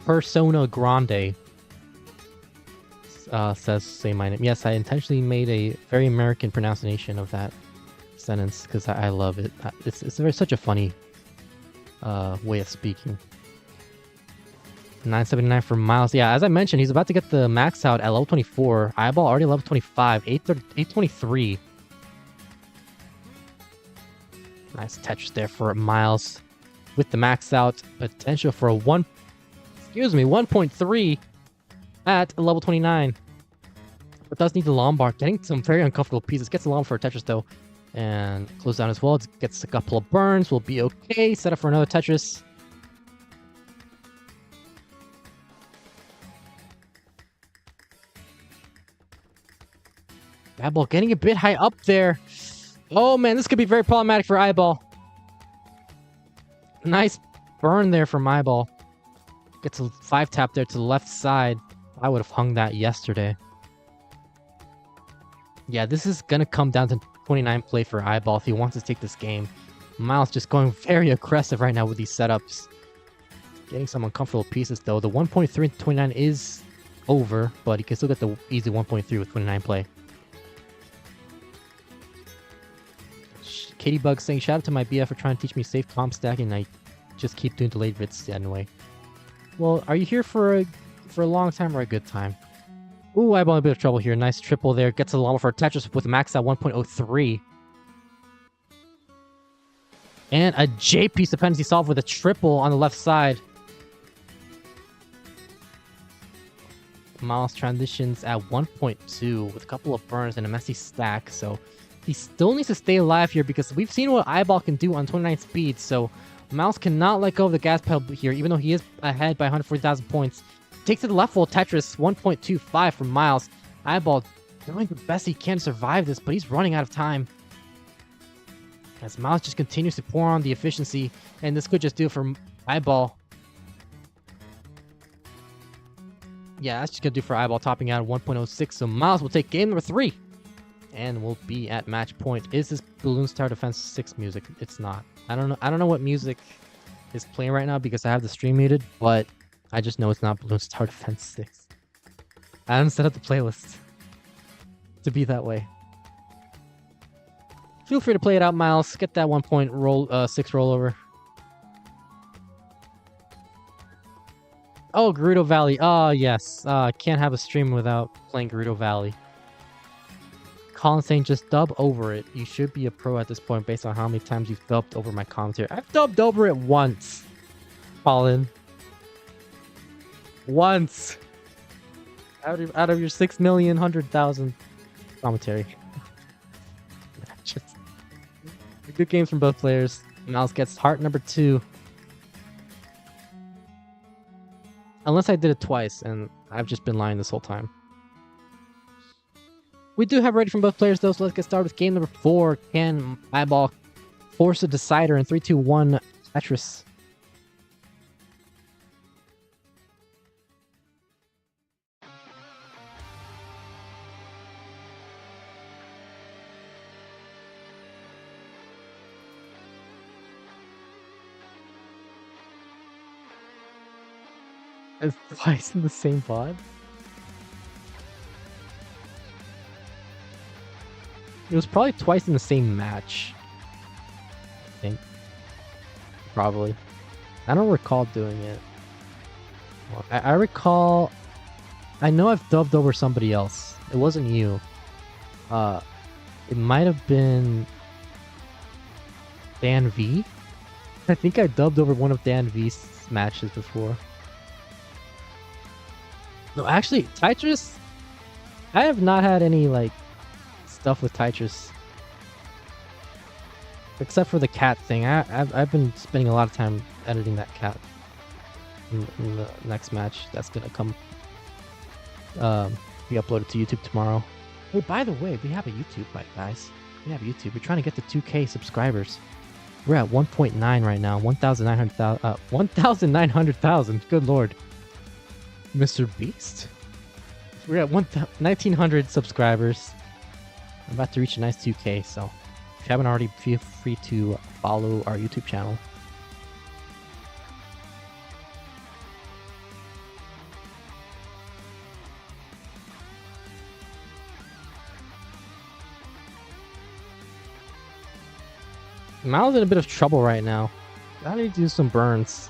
persona grande. Says say my name. Yes, I intentionally made a very American pronunciation of that sentence because I love it. It's such a funny way of speaking. 979 for Myles. Yeah, as I mentioned, he's about to get the max out at level 24. Iball already level 25. 823. Nice Tetris there for Myles with the max out. Potential for a 1.3 at level 29. But does need the Lombard. Getting some very uncomfortable pieces. Gets a Lombard for a Tetris though. And close down as well. Gets a couple of burns. Will be okay. Set up for another Tetris. Iball getting a bit high up there. Oh man, this could be very problematic for Iball. Nice burn there from Iball. Gets a 5-tap there to the left side. I would have hung that yesterday. Yeah, this is going to come down to 29 play for Iball if he wants to take this game. Myles just going very aggressive right now with these setups. Getting some uncomfortable pieces though. The 1.3 and 29 is over, but he can still get the easy 1.3 with 29 play. Katie Bug saying, shout out to my BF for trying to teach me safe comp stacking, and I just keep doing delayed vids anyway. Well, are you here for a long time or a good time? Ooh, Iball in a bit of trouble here. Nice triple there. Gets a llama for a Tetris with a max at 1.03. And a J piece dependency solve with a triple on the left side. Myles transitions at 1.2 with a couple of burns and a messy stack, so he still needs to stay alive here because we've seen what Iball can do on 29 speed, so Myles cannot let go of the gas pedal here, even though he is ahead by 140,000 points. Takes it to the left full Tetris, 1.25 from Myles. Iball doing the best he can to survive this, but he's running out of time. As Myles just continues to pour on the efficiency, and this could just do it for Iball. Yeah, that's just going to do for Iball, topping out at 1.06, so Myles will take game number 3. And we'll be at match point. Is this Balloons Tower Defense 6 music? It's not. I don't know what music is playing right now because I have the stream muted, but I just know it's not Balloons Tower Defense 6. I haven't set up the playlist to be that way. Feel free to play it out, Myles. Get that 1.6 rollover. Oh, Gerudo Valley. Oh, yes. Can't have a stream without playing Gerudo Valley. Colin saying, just dub over it. You should be a pro at this point based on how many times you've dubbed over my commentary. I've dubbed over it once, Colin. Once. Out of your 6,100,000 commentary. Just good games from both players. Myles gets heart number 2. Unless I did it twice, and I've just been lying this whole time. We do have ready from both players, though, so let's get started with game number 4. Can Iball force a decider in 3, 2, 1 Tetris? It's twice in the same pod? It was probably twice in the same match. I think. Probably. I don't recall doing it. Well, I recall... I know I've dubbed over somebody else. It wasn't you. It might have been Dan V. I think I dubbed over one of Dan V's matches before. No, actually, Titrus, I have not had any like stuff with Titrus. Except for the cat thing. I've been spending a lot of time editing that cat in the next match. That's gonna come be uploaded to YouTube tomorrow. Hey, by the way, we have a YouTube, right, guys? We have YouTube. We're trying to get to 2K subscribers. We're at 1.9 right now. 1,900,000. Good lord. Mr. Beast? We're at 1,900 subscribers. I'm about to reach a nice 2K, so if you haven't already, feel free to follow our YouTube channel. Myles in a bit of trouble right now. I need to do some burns.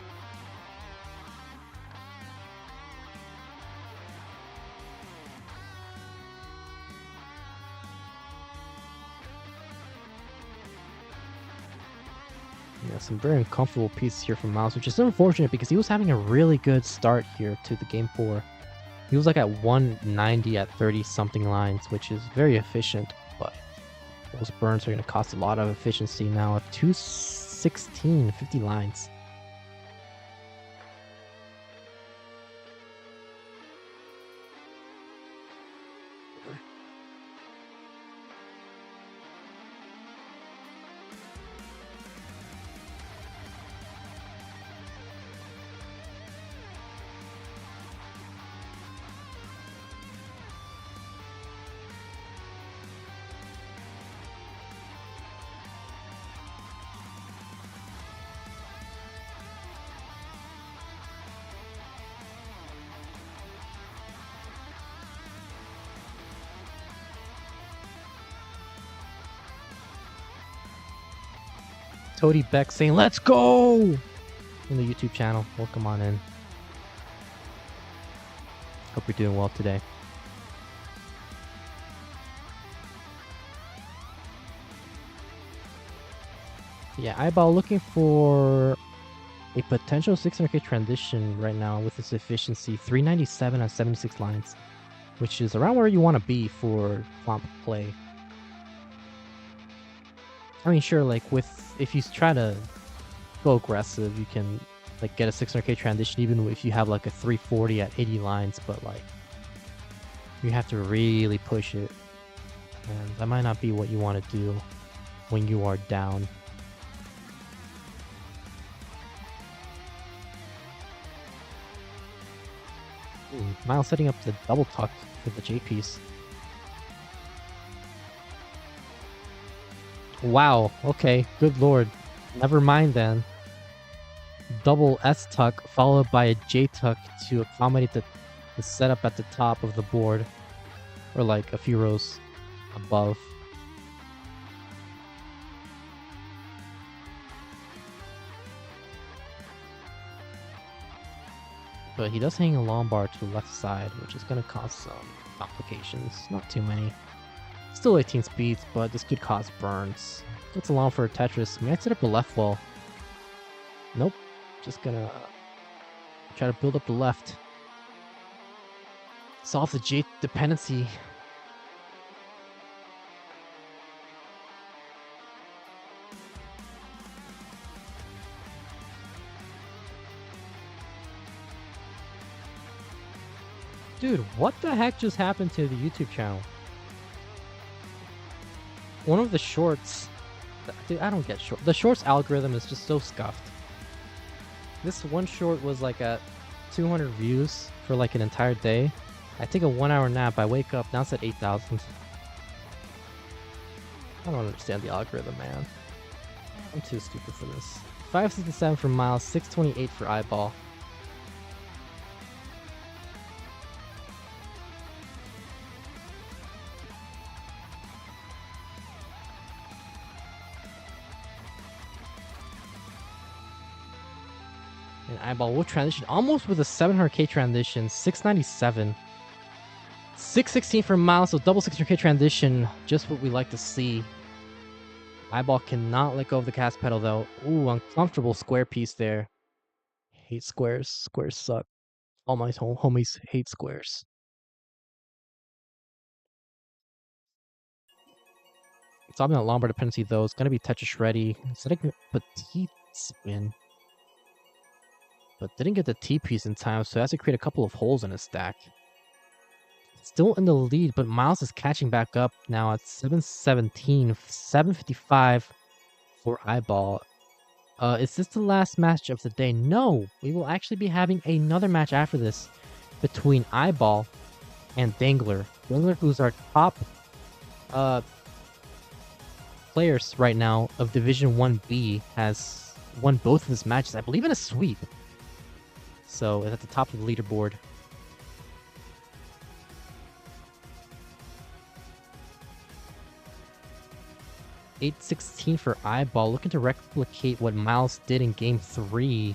Yeah, some very uncomfortable pieces here from Myles, which is unfortunate because he was having a really good start here to the game 4. He was like at 190 at 30 something lines, which is very efficient, but those burns are going to cost a lot of efficiency now at 216, 50 lines. Toady Beck saying, "Let's go!" in the YouTube channel. Welcome on in. Hope you're doing well today. Yeah, Iball looking for a potential 600k transition right now with this efficiency, 397 on 76 lines, which is around where you want to be for Flomp play. I mean, sure, like if you try to go aggressive, you can like get a 600k transition even if you have like a 340 at 80 lines, but like you have to really push it, and that might not be what you want to do when you are down. Myles setting up the double tuck for the J piece. Wow, okay, good lord. Never mind then. Double S tuck followed by a J tuck to accommodate the setup at the top of the board. Or like a few rows above. But he does hang a long bar to the left side, which is going to cause some complications. Not too many. Still 18 speeds, but this could cause burns. That's a long for a Tetris. Might set up a left wall. Nope. Just gonna try to build up the left. Solve the J dependency. Dude, what the heck just happened to the YouTube channel? One of the shorts... Dude, I don't get short. The shorts algorithm is just so scuffed. This one short was like at 200 views for like an entire day. I take a 1 hour nap, I wake up, now it's at 8,000. I don't understand the algorithm, man. I'm too stupid for this. 567 for Myles, 628 for Iball. And Iball will transition almost with a 700k transition, 697. 6-16 for Myles, so double 600k transition. Just what we like to see. Iball cannot let go of the cast pedal though. Ooh, uncomfortable square piece there. Hate squares. Squares suck. All my homies hate squares. Solving that Lombard dependency though is gonna be Tetris ready. Setting a petite spin. But didn't get the T piece in time, so it has to create a couple of holes in his stack. Still in the lead, but Myles is catching back up now at 717, 755 for Iball. Is this the last match of the day? No, we will actually be having another match after this between Iball and Dangler. Dangler, who's our top players right now of Division 1B, has won both of his matches, I believe in a sweep. So it's at the top of the leaderboard. $8-16 for Iball, looking to replicate what Myles did in Game 3.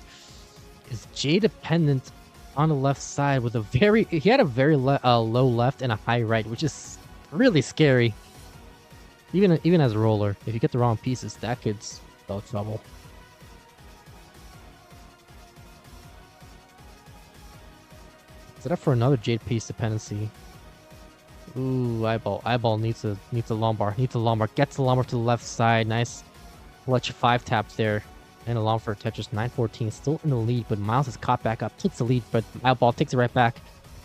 Is J dependent on the left side with a he had a very low left and a high right, which is really scary. Even as a roller, if you get the wrong pieces, that could spell trouble. Set up for another Jade piece dependency. Ooh, Iball needs a Lombard. Gets the Lombard to the left side. Nice clutch 5 tap there. And a Lombard for Tetris. 914 still in the lead, but Myles is caught back up. Takes the lead, but Iball takes it right back.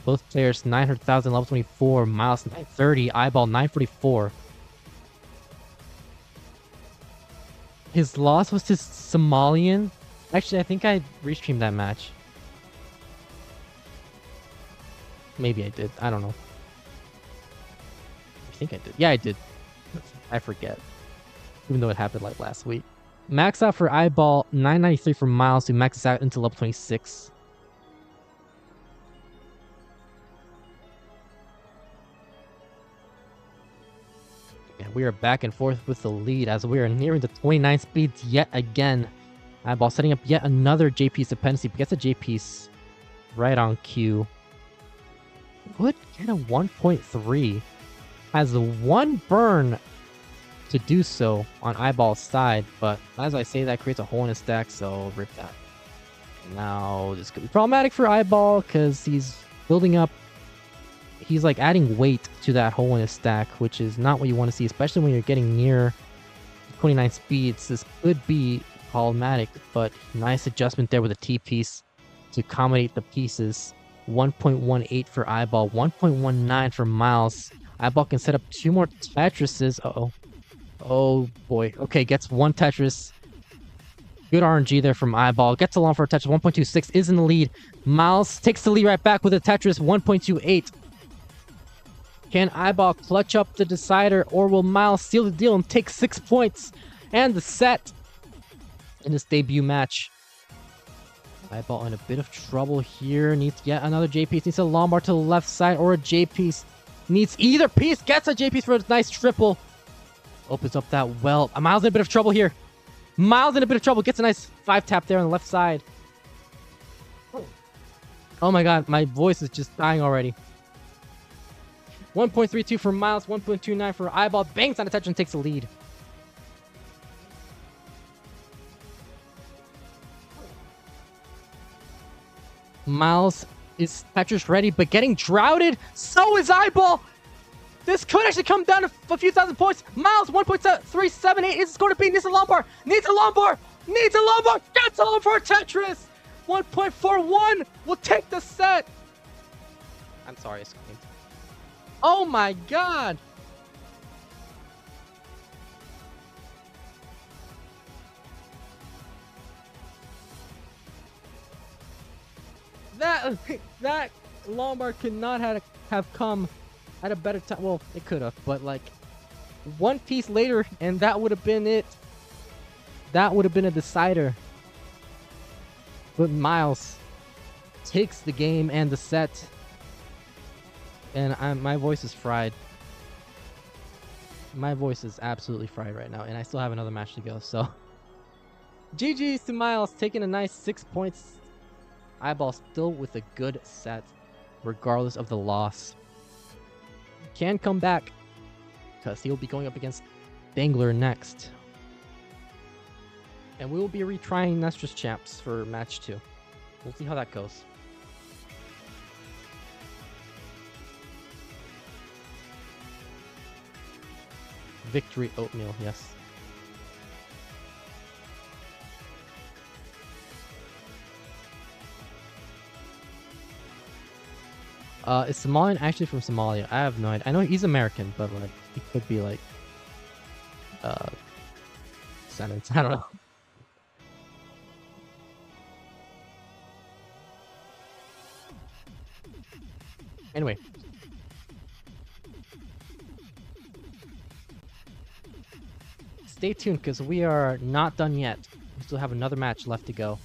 Both players 900,000 level 24. Myles 930. Iball 944. His loss was to Somalian. Actually, I think I restreamed that match. Maybe I did. I don't know. I think I did. Yeah, I did. I forget. Even though it happened like last week. Max out for Iball. 993 for Myles, who maxes out into level 26. And we are back and forth with the lead as we are nearing the 29 speeds yet again. Iball setting up yet another J-piece dependency, but gets a J-piece right on cue. Would get a 1.3. Has one burn to do so on Iball's side, but as I say, that creates a hole in his stack, so rip that. Now, this could be problematic for Iball because he's building up. He's like adding weight to that hole in his stack, which is not what you want to see, especially when you're getting near 29 speeds. This could be problematic, but nice adjustment there with a T piece to accommodate the pieces. 1.18 for Iball, 1.19 for Myles. Iball can set up 2 more Tetrises. Uh-oh. Oh, boy. Okay, gets 1 Tetris. Good RNG there from Iball. Gets along for a Tetris. 1.26 is in the lead. Myles takes the lead right back with a Tetris. 1.28. Can Iball clutch up the decider, or will Myles seal the deal and take 6 points and the set in this debut match? Iball in a bit of trouble here. Needs yet another J-piece. Needs a Lombard to the left side or a J-piece. Needs either piece. Gets a J-piece for a nice triple. Opens up that well. Myles in a bit of trouble here. Myles in a bit of trouble. Gets a nice 5 tap there on the left side. Oh my god, my voice is just dying already. 1.32 for Myles. 1.29 for Iball. Bangs on a touch and takes the lead. Myles is Tetris ready, but getting droughted. So is Iball. This could actually come down to a few thousand points. Myles, 1.378 is going to be. Needs a Lombard. Needs a Lombard. Needs a Lombard. Gets a Lombard Tetris. 1.41 will take the set. I'm sorry, I screamed. Oh my god. That Lombard could not have come at a better time. Well, it could have, but like 1 piece later, and that would have been it. That would have been a decider. But Myles takes the game and the set, and my voice is fried. My voice is absolutely fried right now, and I still have another match to go. So, GG's to Myles, taking a nice 6 points. Iball still with a good set, regardless of the loss. can come back because he'll be going up against Dangler next. And we will be retrying Nestra's champs for match 2. We'll see how that goes. Victory oatmeal, yes. Is Somalian actually from Somalia? I have no idea. I know he's American, but like he could be like sentence. I don't know. Anyway. Stay tuned because we are not done yet. We still have another match left to go.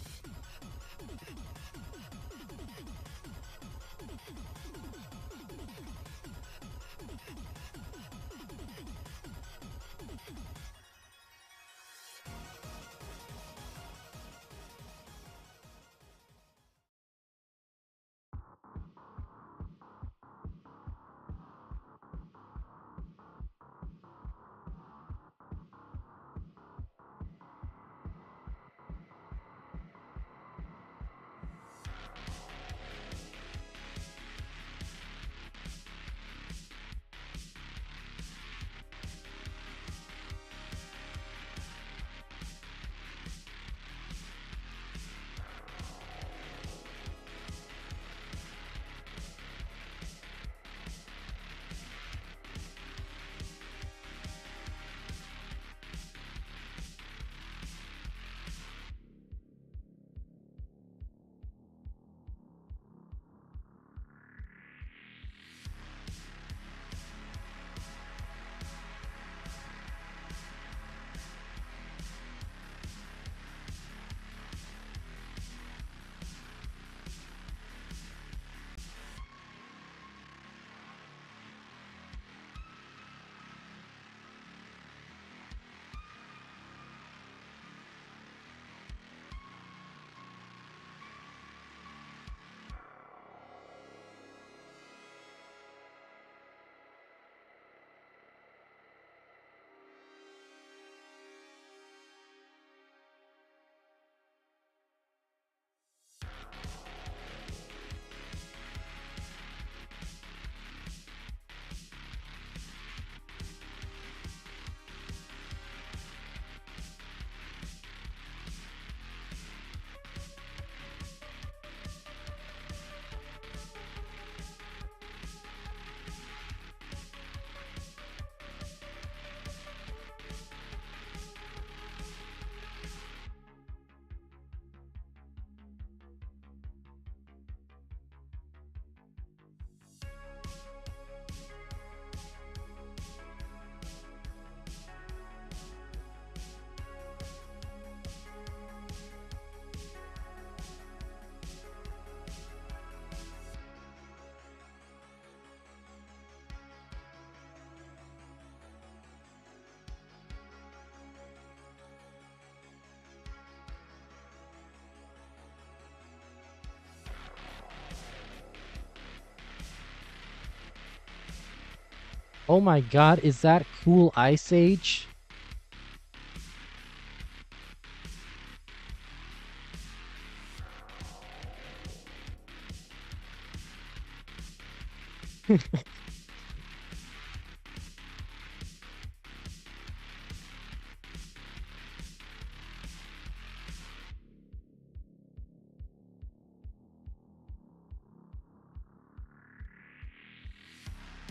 Oh my god, is that cool Ice Age?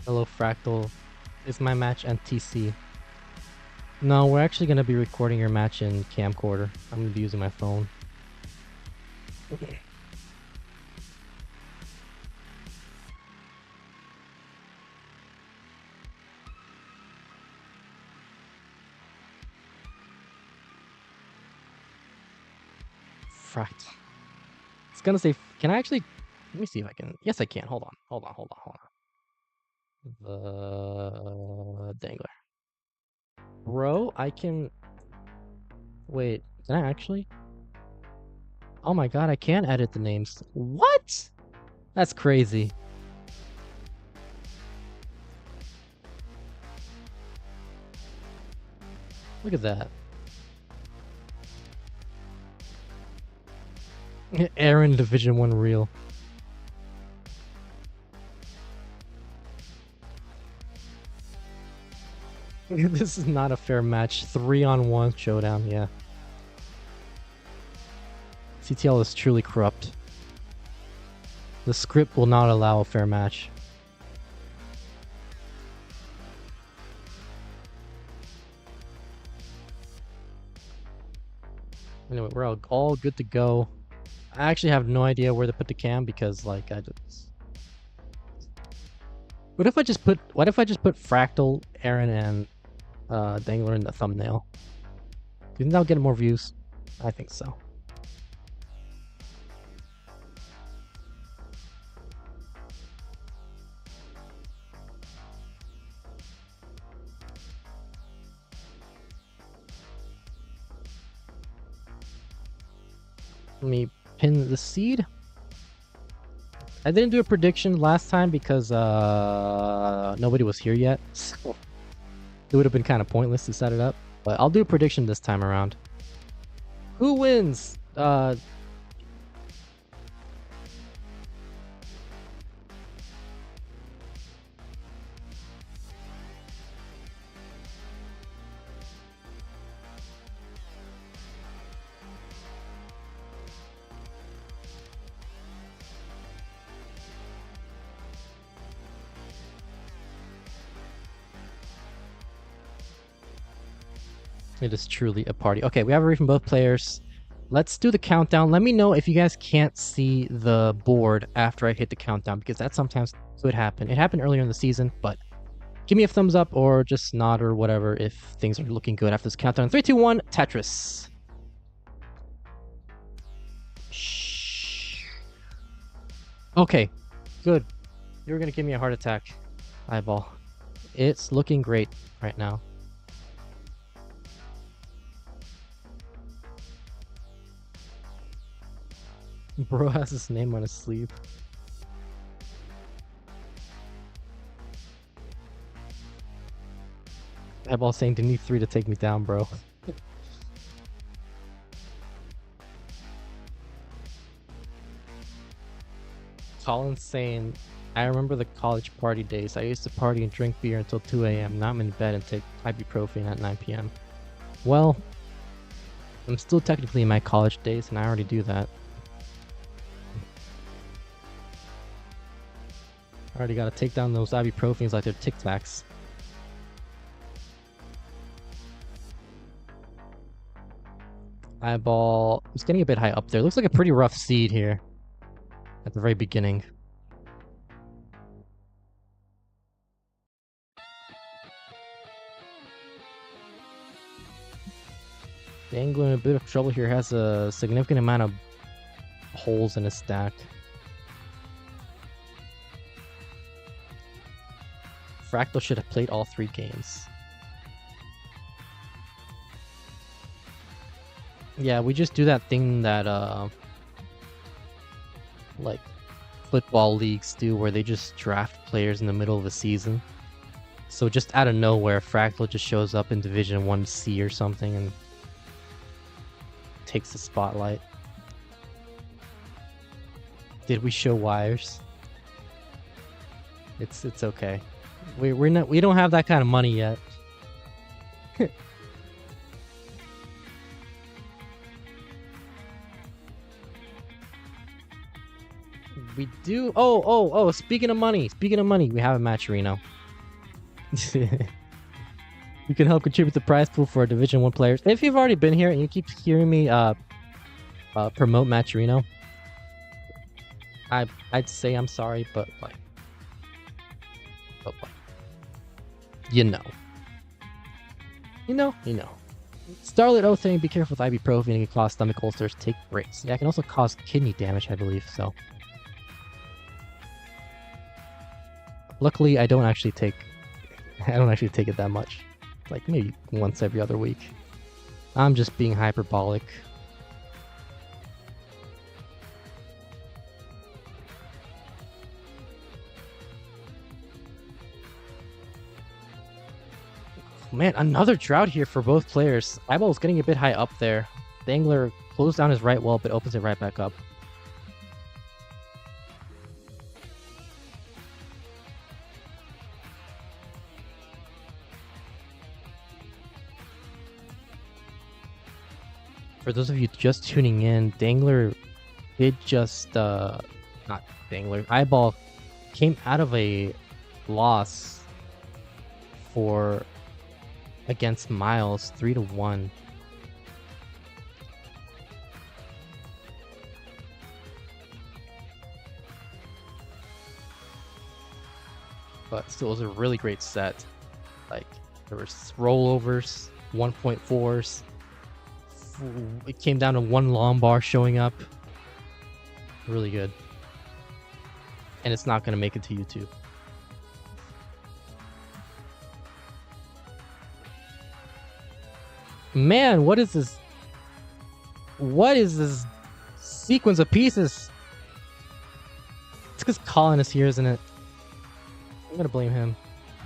Hello, Fractal. Is my match and TC? No, we're actually going to be recording your match in camcorder. I'm going to be using my phone. Okay. Fractal. It's going to say, can I actually, let me see if I can. Yes, I can. Hold on. The Dangler. Bro, I can... Wait, can I actually? Oh my god, I can edit the names. What? That's crazy. Look at that. Aaron Division 1 real. This is not a fair match. 3-on-1 showdown, yeah. CTL is truly corrupt. The script will not allow a fair match. Anyway, we're all good to go. I actually have no idea where to put the cam because, like, I just... What if I just put Fractal, Aaron, and Dangler in the thumbnail? Do you think that'll get more views? I think so. Let me pin the seed. I didn't do a prediction last time because nobody was here yet. So it would have been kind of pointless to set it up. But I'll do a prediction this time around. Who wins? It is truly a party. Okay, we have a read from both players. Let's do the countdown. Let me know if you guys can't see the board after I hit the countdown, because that sometimes could happen. It happened earlier in the season, but give me a thumbs up or just nod or whatever if things are looking good after this countdown. 3, 2, 1, Tetris. Shh. Okay, good. You're gonna give me a heart attack, Iball. It's looking great right now. Bro has his name on his sleeve. Iball saying, "Do need 3 to take me down, bro." Colin's saying, "I remember the college party days. I used to party and drink beer until 2 a.m. Now I'm in bed and take ibuprofen at 9 p.m. Well, I'm still technically in my college days, and I already do that. I already gotta take down those ibuprofens like they're Tic Tacs. Iball, it's getting a bit high up there. Looks like a pretty rough seed here at the very beginning. Dangler in a bit of trouble here. Has a significant amount of holes in his stack. Fractal should have played all 3 games. Yeah, we just do that thing that like football leagues do, where they just draft players in the middle of the season. So just out of nowhere, Fractal just shows up in Division 1C or something and takes the spotlight. Did we show wires? It's okay. We don't have that kind of money yet. We do. Oh! Speaking of money, we have a match, Reno. You can help contribute to the prize pool for our Division 1 players. If you've already been here and you keep hearing me promote Matcherino, I'd say I'm sorry, but like, you know. Starlit O saying, "Be careful with ibuprofen, it can cause stomach ulcers. Take breaks." Yeah, it can also cause kidney damage, I believe. So, luckily, I don't actually take it that much. Like maybe once every other week. I'm just being hyperbolic. man, another drought here for both players. Iball's getting a bit high up there. Dangler closed down his right wall, but opens it right back up. For those of you just tuning in, Dangler did just, not Dangler, Iball came out of a loss against Myles, 3-1. But still, it was a really great set. Like, there were rollovers, 1.4s. It came down to one long bar showing up. Really good. And it's not going to make it to YouTube. Man, what is this? What is this sequence of pieces? It's because Colin is here, isn't it? I'm going to blame him.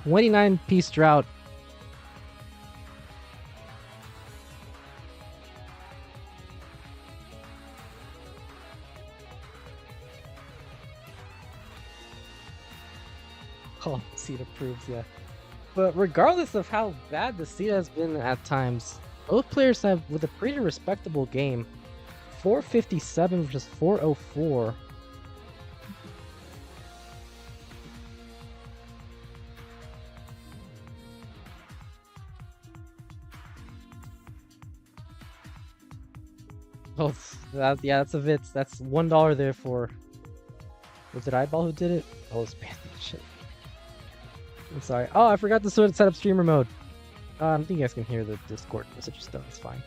29-piece drought. Oh, seed approves, yeah. But regardless of how bad the seed has been at times, both players have, with a pretty respectable game, 457 versus 404. Oh, yeah, that's a bit. That's $1 there for. Was it Iball who did it? Oh, it's bad shit. I'm sorry. Oh, I forgot to set up streamer mode. I think you guys can hear the Discord message stuff. It's fine.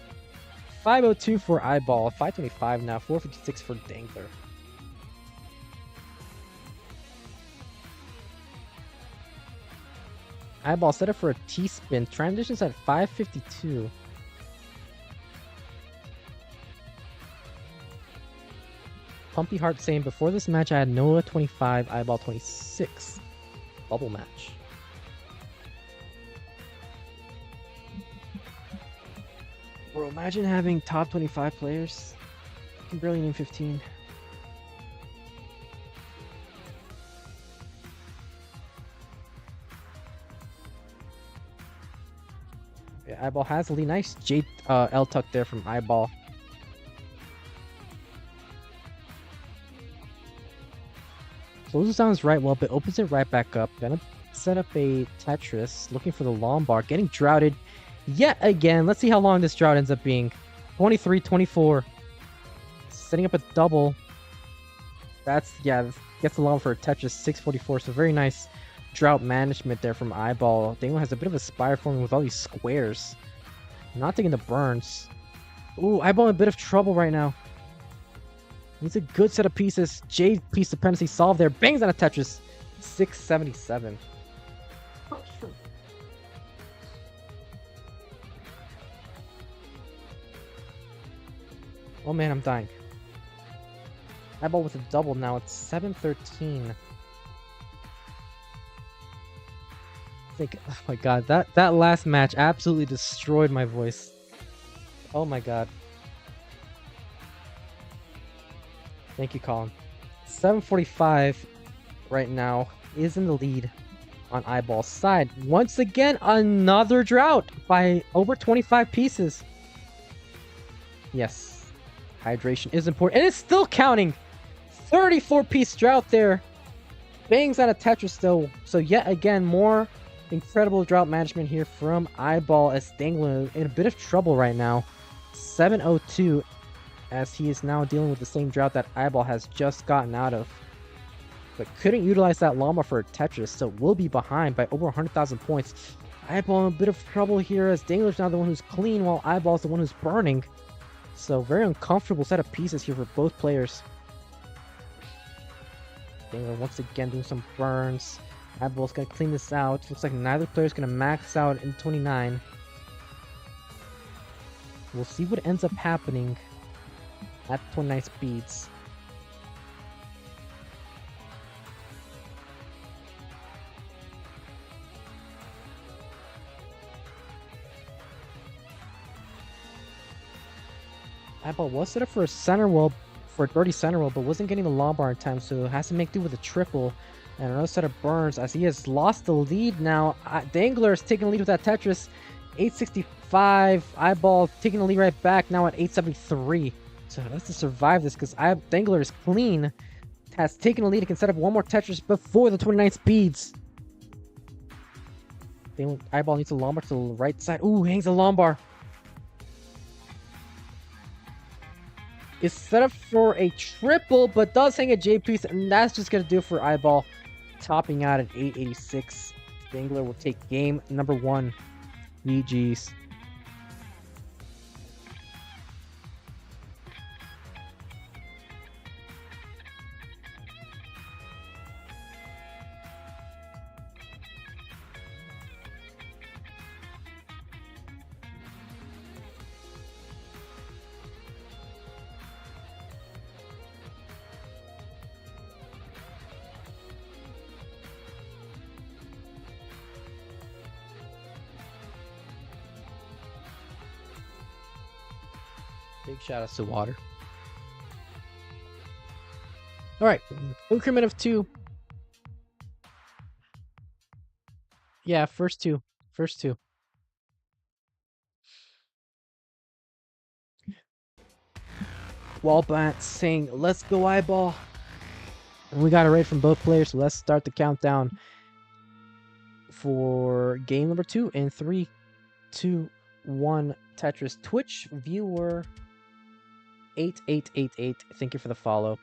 502 for Iball. 525 now. 456 for Dangler. Iball set up for a T-spin. Transitions at 552. Pumpy Heart saying, before this match I had Noah 25, Iball 26. Bubble match. Bro, imagine having top 25 players. You can barely name 15. Yeah, Iball has a really nice J L tuck there from Iball. Closes down his right wall, but opens it right back up. Gonna set up a Tetris, looking for the long bar, getting droughted yet again. Let's see how long this drought ends up being. 23, 24. Setting up a double. That's, yeah, gets along for a Tetris, 644. So very nice drought management there from Iball. Dangler has a bit of a spire forming with all these squares. Not taking the burns. Ooh, Iball in a bit of trouble right now. Needs a good set of pieces. J piece dependency solved there. Bangs on a Tetris. 677. Oh man, I'm dying. Iball with a double now. It's 713. I think, oh my god, that last match absolutely destroyed my voice. Oh my god. Thank you, Colin. 745 right now is in the lead on Iball's side. Once again, another drought by over 25 pieces. Yes, hydration is important. And it's still counting. 34-piece drought there. Bangs on a Tetris though. So yet again, more incredible drought management here from Iball as Dengler in a bit of trouble right now. 702. As he is now dealing with the same drought that Iball has just gotten out of. But couldn't utilize that llama for a Tetris, so will be behind by over 100,000 points. Iball in a bit of trouble here as Dangler's now the one who's clean while Iball's the one who's burning. So very uncomfortable set of pieces here for both players. Dangler once again doing some burns. Iball's gonna clean this out. Looks like neither player's gonna max out in 29. We'll see what ends up happening at 29 speeds. Iball was set up for a center roll, for a dirty center roll, but wasn't getting the long bar in time, so has to make do with a triple. And another set of burns as he has lost the lead now. Dangler is taking the lead with that Tetris. 865. Iball taking the lead right back now at 873. So has to survive this because Dangler is clean. Has taken the lead and can set up one more Tetris before the 29 speeds. Iball needs a long bar to the right side. Ooh, hangs a long bar. Is set up for a triple, but does hang a J piece, and that's just gonna do it for Iball, topping out at 886. Dangler will take game number 1. GG's. Big shout outs to Water. Alright, increment of 2. Yeah, first two. First two. Wallbat saying, let's go Iball. And we got a raid from both players, so let's start the countdown for game number 2 in 3, 2, 1. Tetris. Twitch viewer 8888. Thank you for the follow.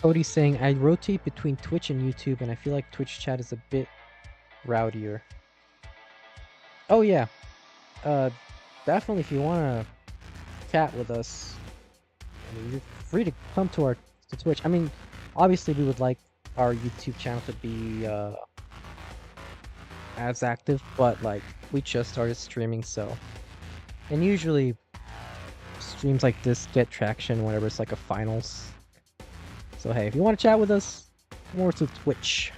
Cody's saying, I rotate between Twitch and YouTube, and I feel like Twitch chat is a bit rowdier. Oh, yeah. Definitely, if you want to chat with us, I mean, you're free to come to Twitch. I mean, obviously, we would like our YouTube channel to be as active, but, like, we just started streaming, so... And usually, streams like this get traction whenever it's, like, a finals. So hey, if you want to chat with us, come over to Twitch.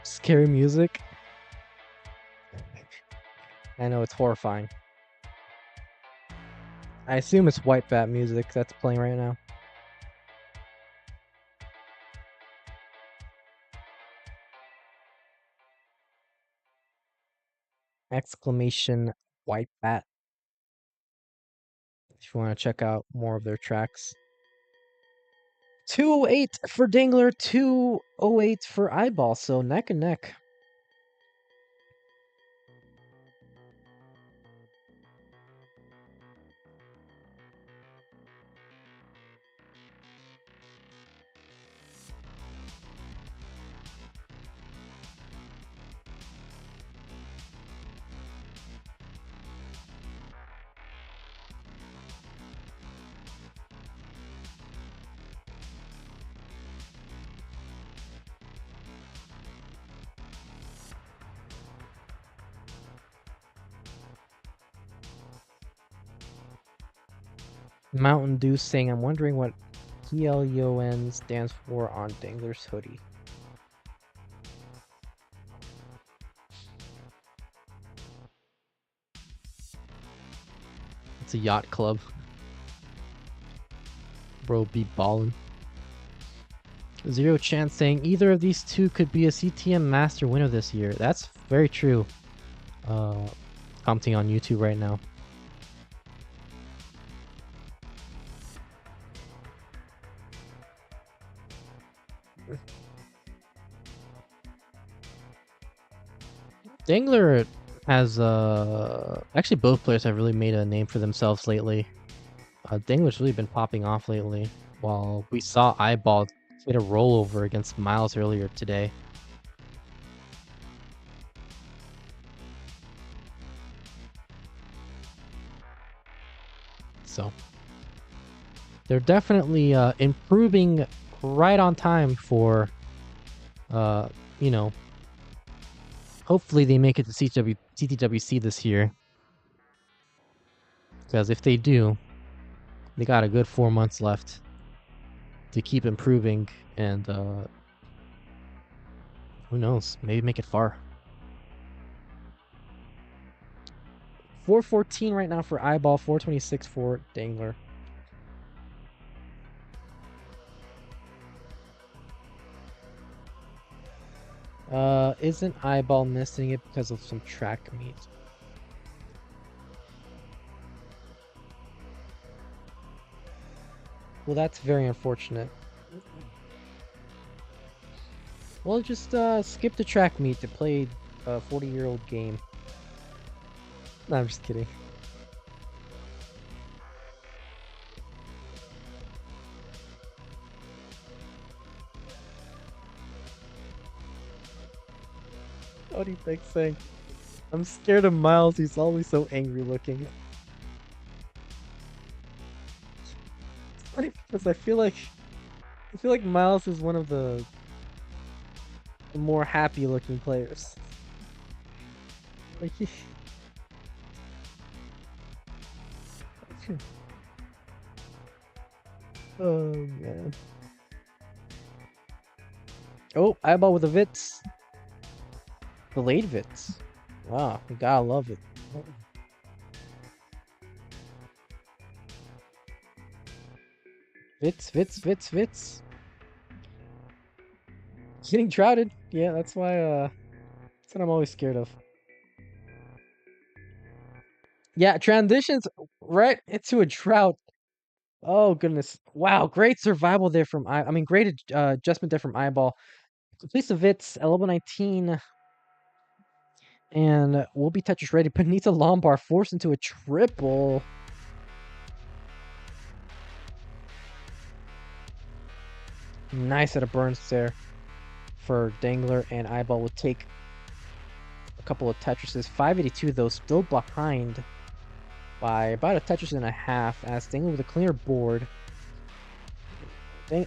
Scary music. I know, it's horrifying. I assume it's White Bat music that's playing right now. Exclamation White Bat. If you want to check out more of their tracks. 208 for Dangler, 208 for Iball, so neck and neck. Mountain Dew saying, I'm wondering what PLEON stands for on Dangler's hoodie. It's a yacht club. Bro, be ballin'. Zero Chance saying, either of these two could be a CTM Master winner this year. That's very true. Commenting on YouTube right now. Dengler has actually both players have really made a name for themselves lately. Dengler's really been popping off lately, while we saw Iball hit a rollover against Myles earlier today. So they're definitely improving right on time for, you know, hopefully they make it to CTWC this year. Because if they do, they got a good 4 months left to keep improving, and who knows, maybe make it far. 414 right now for Iball, 426 for Dangler. Isn't Iball missing it because of some track meet? Well, that's very unfortunate. Well, just skip the track meet to play a 40-year-old game. No, I'm just kidding. What do you think, saying? I'm scared of Myles. He's always so angry looking. It's funny because I feel like Myles is one of the more happy looking players. Like he... Oh man. Oh, Iball with the Vits. Delayed Vits. Wow, you gotta love it. Vits. Getting droughted. Yeah, that's why that's what I'm always scared of. Yeah, transitions right into a drought. Oh goodness. Wow, great survival there from I mean great adjustment there from Iball. Completes the Vits at level 19. And will be Tetris ready, but needs a Lombard forced into a triple. Nice set of burns there for Dangler, and Iball will take a couple of Tetrises. 582 though, still behind by about a Tetris and a half, as Dangler with a cleaner board.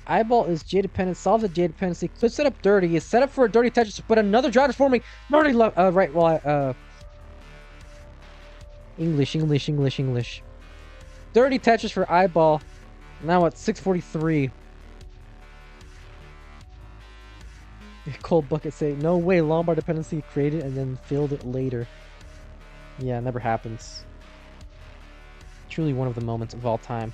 Iball is J dependent, solves the J dependency, could set up dirty, is set up for a dirty Tetris, but another drought is forming. Dirty right, well, English. Dirty Tetris for Iball. Now at 643. Cold Bucket say, no way, Lombard dependency created and then filled it later. Yeah, it never happens. Truly one of the moments of all time.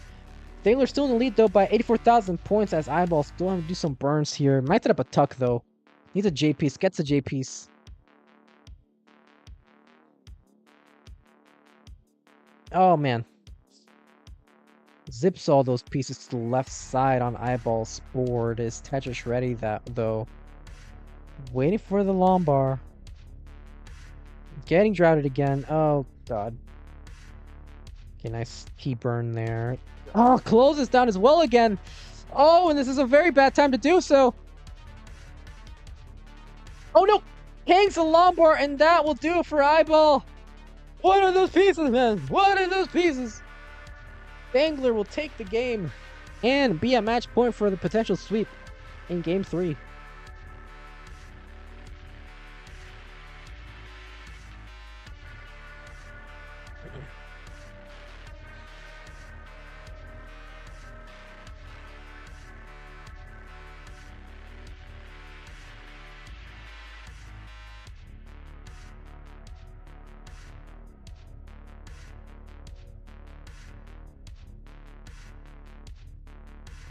Dangler still in the lead though by 84,000 points, as Iball still having to do some burns here. Might set up a tuck though. Needs a J piece, gets a J piece. Oh man. Zips all those pieces to the left side on Iball's board. Is Tetris ready that though? Waiting for the Lombard. Getting droughted again. Oh god. Okay, nice key burn there. Oh, closes down as well again. Oh, and this is a very bad time to do so. Oh no! Hangs the Lombard, and that will do it for Iball. What are those pieces, man? What are those pieces? Dangler will take the game and be a match point for the potential sweep in Game 3.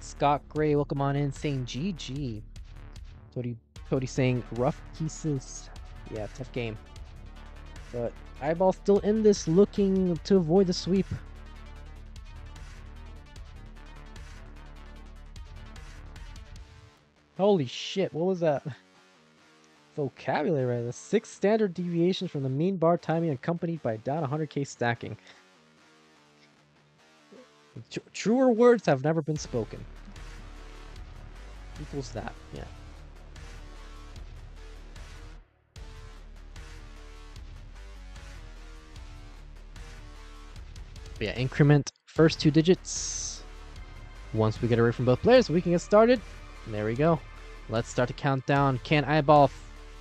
Scott Gray, welcome on in, saying GG. Cody saying rough pieces. Yeah, tough game. But Iball still in this, looking to avoid the sweep. Holy shit, what was that? vocabulary right. The 6 standard deviations from the mean bar timing accompanied by down 100k stacking. Truer words have never been spoken. Equals that, yeah. But yeah, increment first 2 digits. Once we get a rate from both players, we can get started. And there we go. Let's start the countdown. Can Iball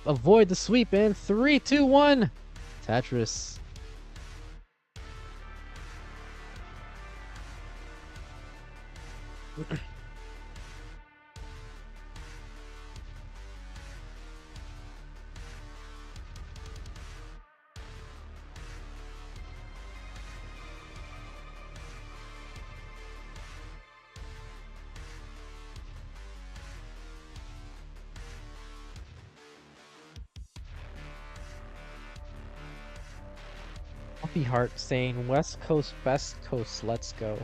avoid the sweep in 3, 2, 1? Tetris. Puppy Heart saying West Coast, Best Coast, let's go.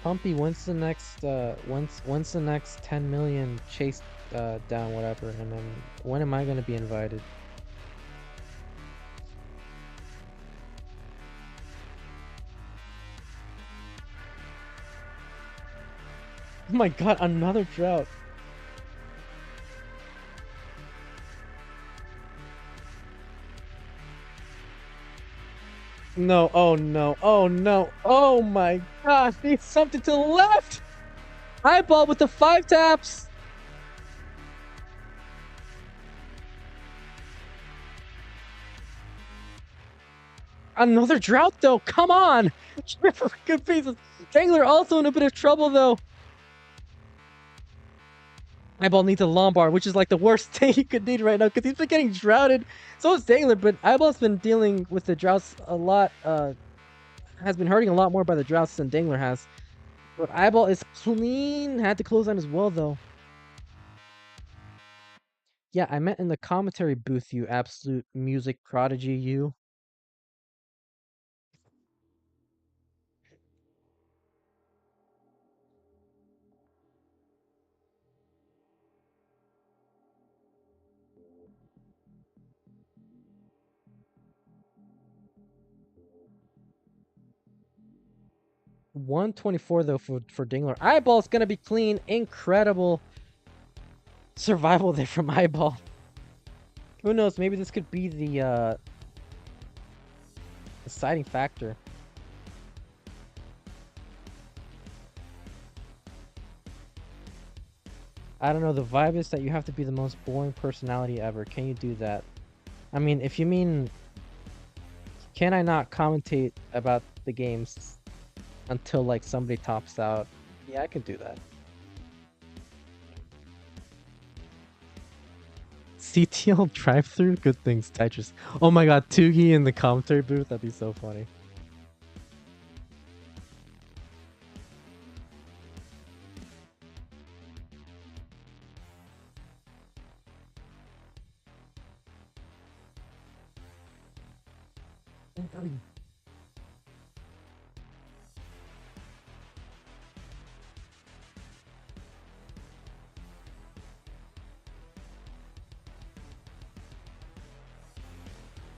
Pumpy, when's the next when's the next 10 million chase down whatever, and then when am I gonna be invited? Oh my god, another drought. No, oh no, oh no, oh my gosh, need something to the left! Iball with the 5 taps! Another drought though, come on! Good pieces. Dangler also in a bit of trouble though. Iball needs a Lombard, which is like the worst thing he could need right now because he's been getting droughted. So is Dangler, but Iball's been dealing with the droughts a lot, has been hurting a lot more by the droughts than Dangler has. But Iball is clean. Had to close on as well, though. Yeah, I meant in the commentary booth, you absolute music prodigy, you. $124 though for Dingler. Iball's gonna be clean. Incredible survival there from Iball. Who knows? Maybe this could be the deciding factor. I don't know. The vibe is that you have to be the most boring personality ever. Can you do that? I mean, if you mean, can I not commentate about the games until like somebody tops out? Yeah, I can do that. CTL drive-through? Good things, Tetris. Oh my god, Tugi in the commentary booth? That'd be so funny.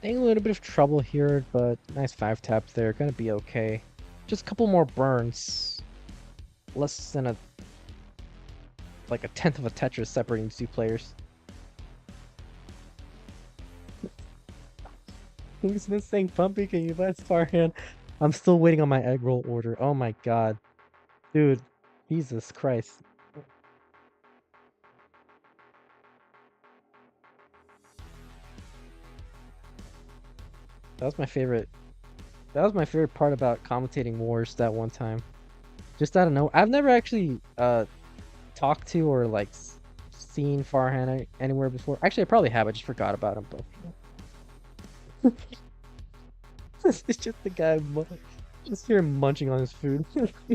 Ain't a little bit of trouble here, but nice 5 taps there. Gonna be okay. Just a couple more burns. Less than like a tenth of a Tetris separating the 2 players. Who's this saying Pumpy? Can you buy Farhand? I'm still waiting on my egg roll order. Oh my god. Dude, Jesus Christ. That was my favorite. That was my favorite part about commentating wars that one time. Just out of nowhere. I've never actually talked to or like seen Farhan anywhere before. Actually, I probably have. I just forgot about him. But it's just the guy just here munching on his food.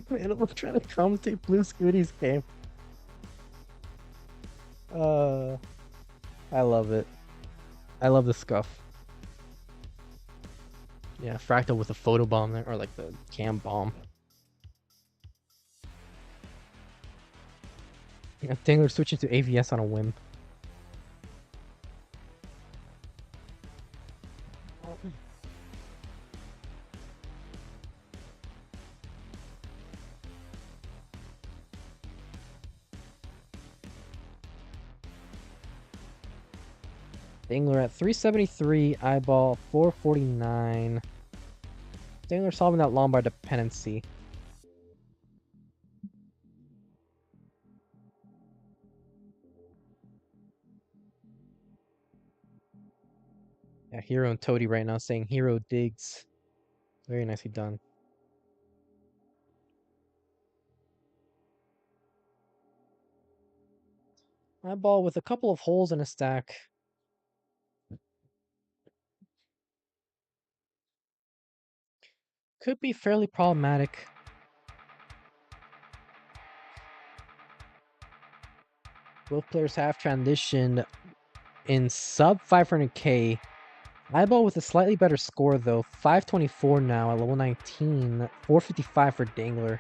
Man, I'm trying to commentate Blue Scooty's game. I love it. I love the scuff. Yeah, Fractal with a photo bomb there, or like the cam bomb. Dangler switching to AVS on a whim. Dangler at 373, Iball 449. Dangler solving that Lombard dependency. Yeah, Hero and Toady right now saying Hero digs. Very nicely done. Iball with a couple of holes in a stack. Could be fairly problematic. Both players have transitioned in sub 500k. Iball with a slightly better score though, 524 now at level 19, 455 for Dangler.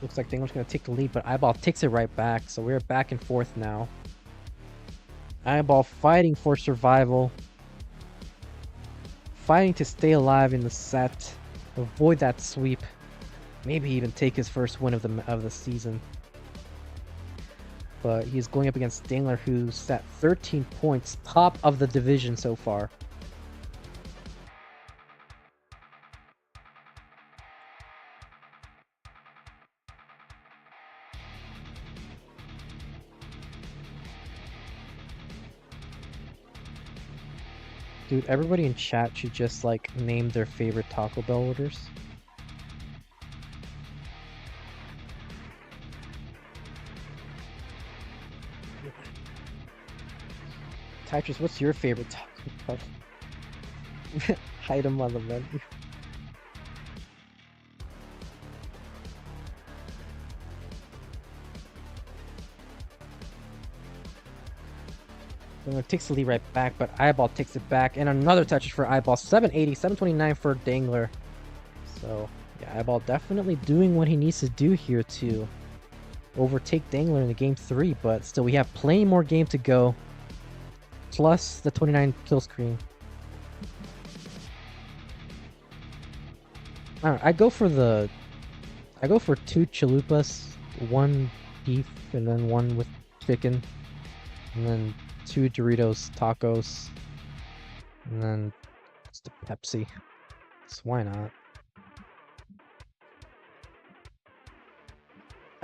Looks like Dangler's going to take the lead, but Iball takes it right back, so we're back and forth now. Iball fighting for survival. Fighting to stay alive in the set. Avoid that sweep. Maybe even take his first win of the season. But he's going up against Dangler, who's at 13 points, top of the division so far. Dude, everybody in chat should just like name their favorite Taco Bell orders. Tetris, what's your favorite Taco Bell? Item on the menu. So it takes the lead right back, but Iball takes it back. And another Tetris for Iball. 780, 729 for Dangler. So, yeah, Iball definitely doing what he needs to do here to overtake Dangler in the game 3. But still, we have plenty more game to go. Plus the 29 kill screen. I go for 2 chalupas, 1 beef, and then 1 with chicken. And then 2 Doritos tacos, and then just a Pepsi. So why not?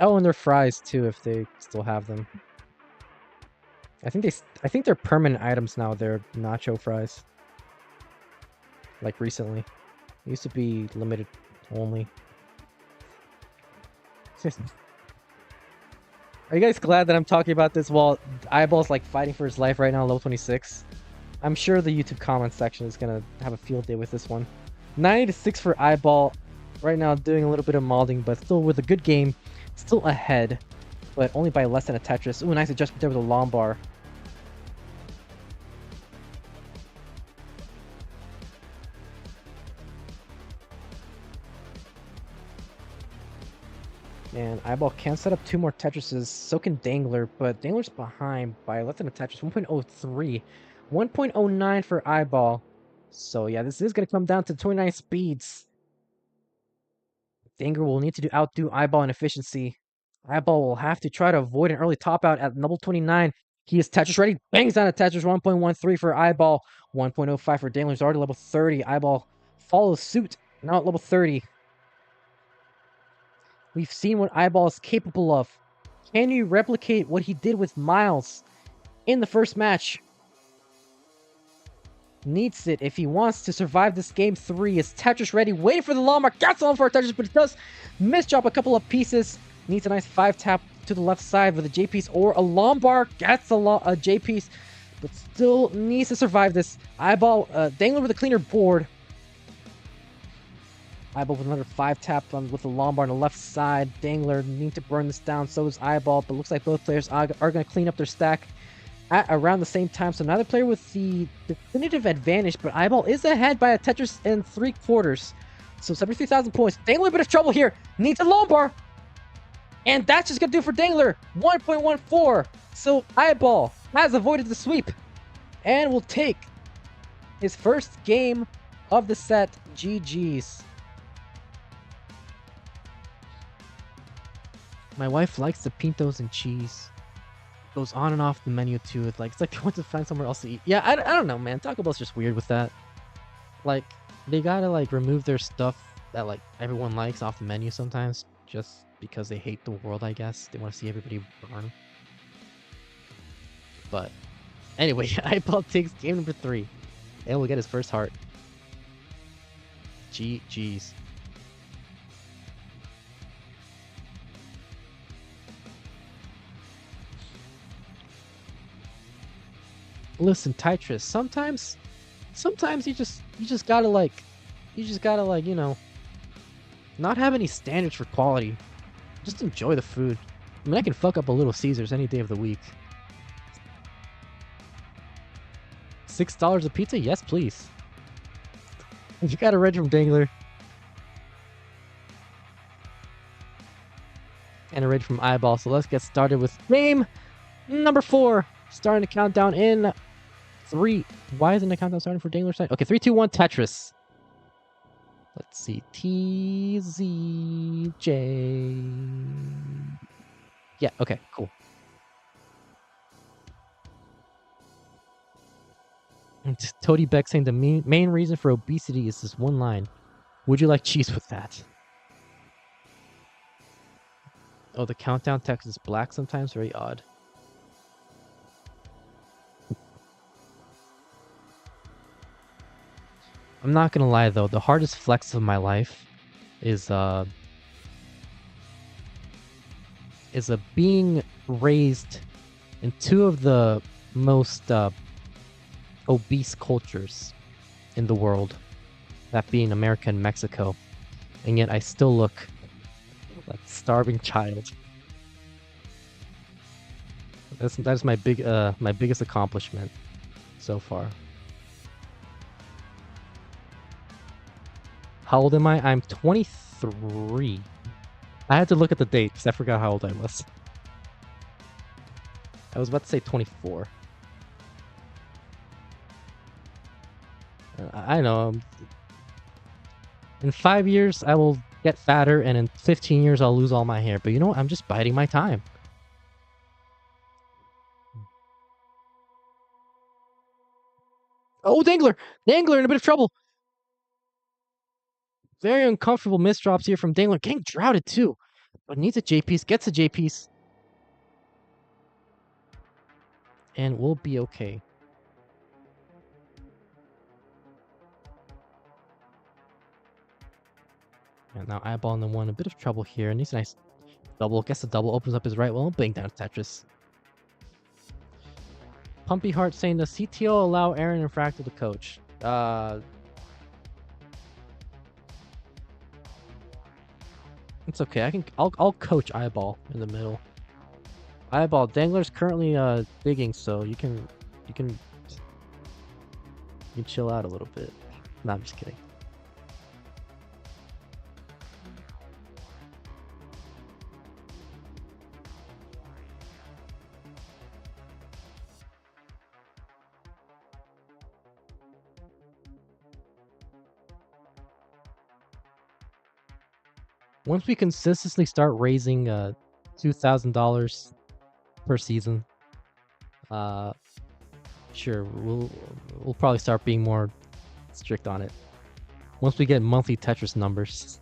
Oh, and their fries too, if they still have them. I think they're permanent items now. They're nacho fries. Like recently, it used to be limited only. Are you guys glad that I'm talking about this while Iball's like fighting for his life right now, level 26? I'm sure the YouTube comment section is gonna have a field day with this one. 90-6 for Iball. Right now doing a little bit of molding, but still with a good game. Still ahead, but only by less than a Tetris. Ooh, nice adjustment there with a Lombard. And Iball can set up 2 more Tetrises, so can Dangler, but Dangler's behind by less than a Tetris, 1.03. 1.09 for Iball. So yeah, this is going to come down to 29 speeds. Dangler will need to outdo Iball in efficiency. Iball will have to try to avoid an early top out at level 29. He is Tetris ready. Bangs down a Tetris. 1.13 for Iball. 1.05 for Dangler. He's already level 30. Iball follows suit. Now at level 30. We've seen what Iball is capable of. Can you replicate what he did with Myles in the first match? Needs it if he wants to survive this game 3. Is Tetris ready? Waiting for the Lombard. Gets on for a Tetris, but it does misdrop a couple of pieces. Needs a nice 5-tap to the left side with a J piece or a Lombard. Gets a J piece, but still needs to survive this. Iball, Dangler with a cleaner board. Iball with another 5-tap with the Lombard on the left side. Dangler need to burn this down. So is Iball, but looks like both players are going to clean up their stack. at around the same time, so neither player with the definitive advantage, but Iball is ahead by a Tetris and 3/4. So 73,000 points. Dangler a bit of trouble here. Needs a low bar. And that's just gonna do for Dangler. 1.14. So Iball has avoided the sweep and will take his first game of the set. GG's. My wife likes the pintos and cheese. Goes on and off the menu too. It's like they want to find somewhere else to eat. Yeah, I don't know, man. Taco Bell's just weird with that. Like, they gotta like remove their stuff that like everyone likes off the menu sometimes, just because they hate the world. I guess they want to see everybody burn. But anyway, Iball takes game number 3, and will get his first heart. GG's. Listen, Tetris, sometimes you just gotta like, you know, not have any standards for quality. Just enjoy the food. I mean, I can fuck up a Little Caesars any day of the week. $6 a pizza? Yes, please. You got a red from Dangler. And a red from Iball. So let's get started with game number 4. Starting the countdown in 3. Why isn't the countdown starting for Dangler's side? Okay, 3, 2, 1, Tetris. Let's see. TZJ. Yeah, okay, cool. And Toady Beck saying the main reason for obesity is this one line. Would you like cheese with that? Oh, the countdown text is black sometimes? Very odd. I'm not gonna lie though, the hardest flex of my life is being raised in 2 of the most obese cultures in the world, that being America and Mexico, and yet I still look like a starving child. That's my biggest accomplishment so far. How old am I? I'm 23. I had to look at the date because I forgot how old I was. I was about to say 24. I know. In 5 years, I will get fatter, and in 15 years, I'll lose all my hair. But you know what? I'm just biding my time. Oh, Dangler! Dangler in a bit of trouble! Very uncomfortable misdrops here from Dangler. Getting droughted, too. But needs a J-piece. Gets a J-piece. And we'll be okay. And now Iball in the 1. A bit of trouble here. And needs a nice double. Guess the double opens up his right. Well, bang down Tetris. Pumpy Heart saying, does CTO allow Aaron and Fractal to coach? It's okay. I'll coach Iball in the middle. Iball, Dangler's currently digging, so you can chill out a little bit. No, I'm just kidding. Once we consistently start raising $2,000 per season, sure, we'll probably start being more strict on it. Once we get monthly Tetris numbers.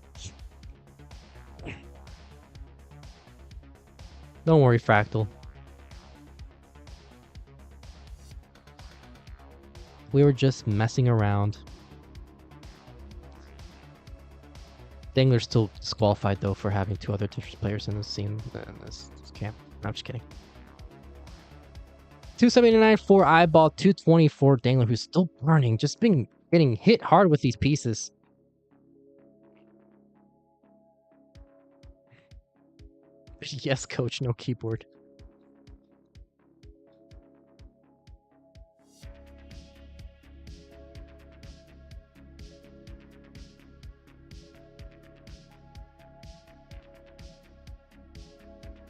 Don't worry, Fractal. We were just messing around. Dangler's still disqualified though for having 2 other Tetris players in this scene in this camp. No, I'm just kidding. 279 for Iball, 220 for Dangler, who's still burning, just getting hit hard with these pieces. Yes, coach, no keyboard.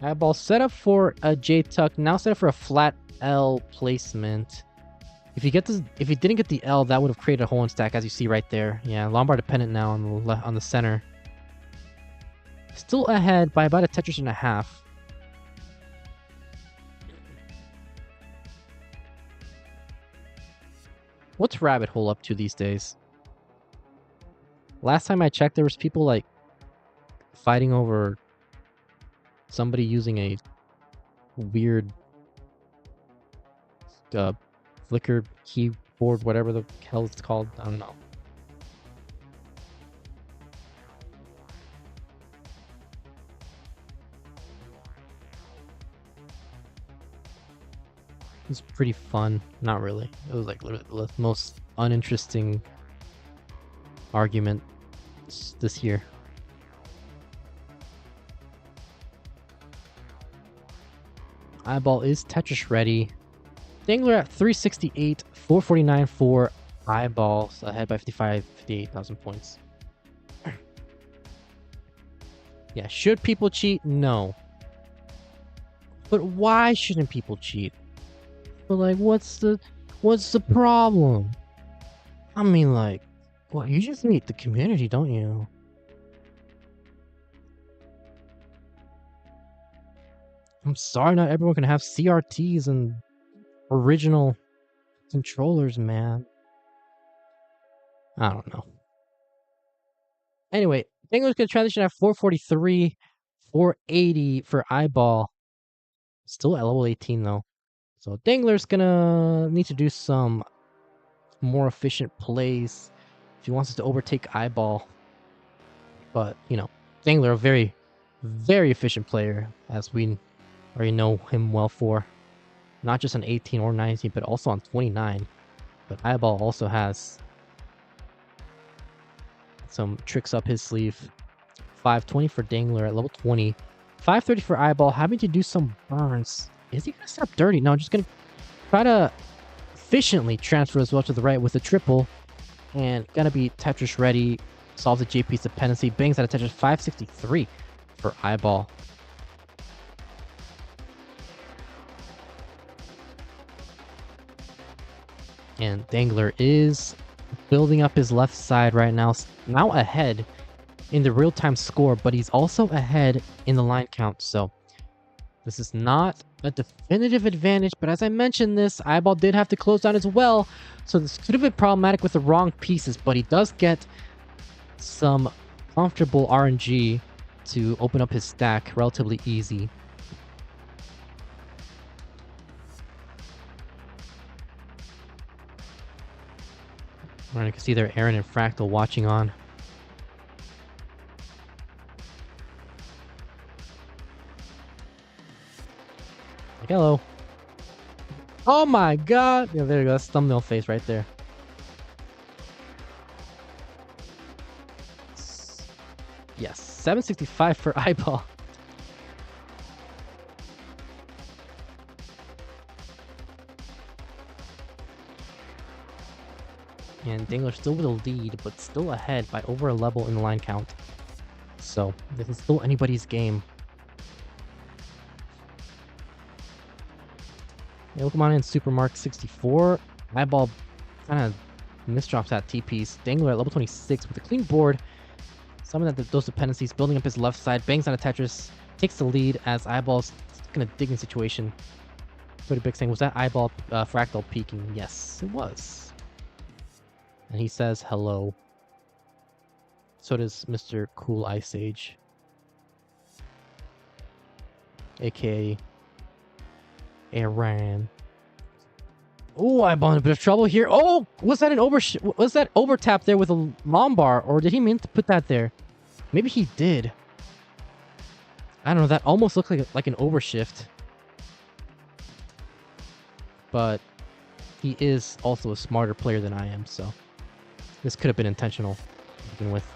Eyeball set up for a J tuck, now set up for a flat L placement. If you didn't get the L, that would have created a hole in stack, as you see right there. Yeah, Lombard dependent now on the center. Still ahead by about a Tetris and a half. What's Rabbit Hole up to these days? Last time I checked, there was people like fighting over somebody using a weird flicker keyboard, whatever the hell it's called. I don't know. It was pretty fun. Not really. It was like the most uninteresting argument this year. Iball is Tetris ready. Dangler at 368, 449 for Iball, so ahead by 58,000 points. Yeah, should people cheat? No. But why shouldn't people cheat? But like, what's the problem? I mean, like, well, you just meet the community, don't you? I'm sorry, not everyone can have CRTs and original controllers, man. I don't know. Anyway, Dengler's gonna transition at 443, 480 for Iball. Still at level 18 though. So Dengler's gonna need to do some more efficient plays if he wants us to overtake Iball. But, you know, Dangler, a very, very efficient player, as we already know him well for. Not just on 18 or 19, but also on 29. But Iball also has some tricks up his sleeve. 520 for Dangler at level 20. 530 for Iball, having to do some burns. Is he going to set up dirty? No, just going to try to efficiently transfer as well to the right with a triple. And going to be Tetris ready. Solves the JP's dependency. Bangs out a Tetris 563 for Iball. And Dangler is building up his left side right now. Now ahead in the real-time score, but he's also ahead in the line count. So this is not a definitive advantage, but as I mentioned this, Iball did have to close down as well. So this could have been problematic with the wrong pieces, but he does get some comfortable RNG to open up his stack relatively easy. Right, you can see there Aaron and Fractal watching on. Like, hello. Oh my god! Yeah, there you go. That's thumbnail face right there. Yes, 765 for Iball. And Dangler still with a lead, but still ahead by over a level in the line count. So this is still anybody's game. Yeah, look on in Supermark 64. Iball kind of misdrops that T-piece. Dangler at level 26 with a clean board. Summon those dependencies, building up his left side, bangs on a Tetris, takes the lead as Iball's in a digging situation. Pretty big thing. Was that Iball Fractal peeking? Yes, it was. And he says hello. So does Mr. Cool Ice Age. AKA Aaron. Oh, I'm in a bit of trouble here. Oh, was that an overtap there with a Lombard, or did he mean to put that there? Maybe he did. I don't know. That almost looked like an overshift. But he is also a smarter player than I am, so this could have been intentional to begin with.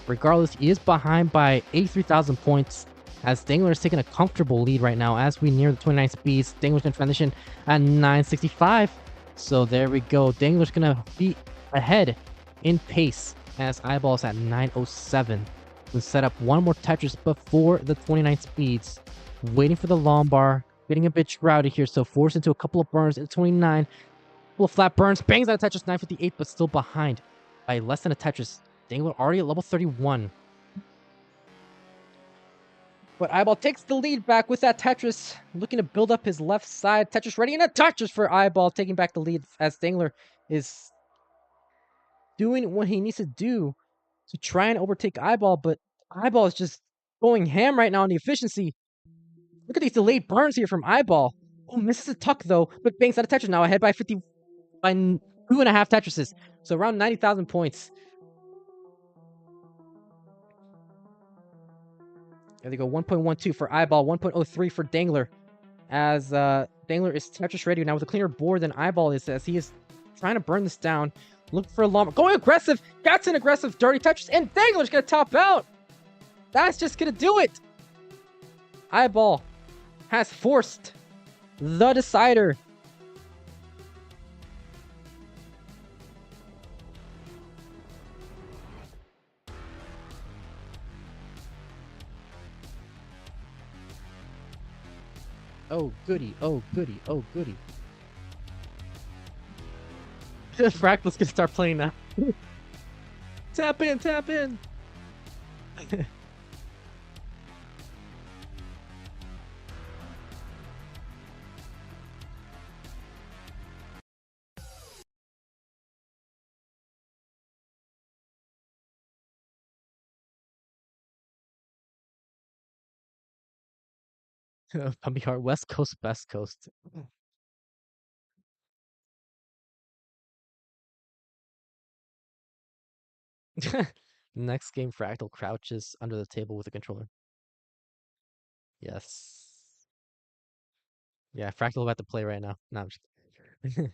Regardless, he is behind by 83,000 points as Dangler is taking a comfortable lead right now as we near the 29 speeds. Dangler's going to transition at 965. So there we go. Dangler's going to be ahead in pace as Iball's at 907. We set up one more Tetris before the 29 speeds. Waiting for the long bar. Getting a bit shrouded here, so forced into a couple of burns at 29. Couple of flat burns. Bangs out a Tetris 958, but still behind by less than a Tetris. Dangler already at level 31. But Iball takes the lead back with that Tetris, looking to build up his left side. Tetris ready, and a Tetris for Iball, taking back the lead as Dangler is doing what he needs to do to try and overtake Iball, but Iball is just going ham right now on the efficiency. Look at these delayed burns here from Iball. Oh, misses a tuck though, but banks out a Tetris now, ahead by 2.5 Tetrises. So around 90,000 points. There they go, 1.12 for Iball, 1.03 for Dangler. As Dangler is Tetris ready now with a cleaner board than Iball is, as he is trying to burn this down. Look for a long, going aggressive, gets an aggressive dirty Tetris, and Dangler's gonna top out. That's just gonna do it. Iball has forced the decider. Oh goody, oh goody, oh goody. Fractal's gonna start playing now. Tap in, tap in. Pumpy Heart, West Coast, Best Coast. Next game, Fractal crouches under the table with a controller. Yes. Yeah, Fractal about to play right now. No, I'm just kidding.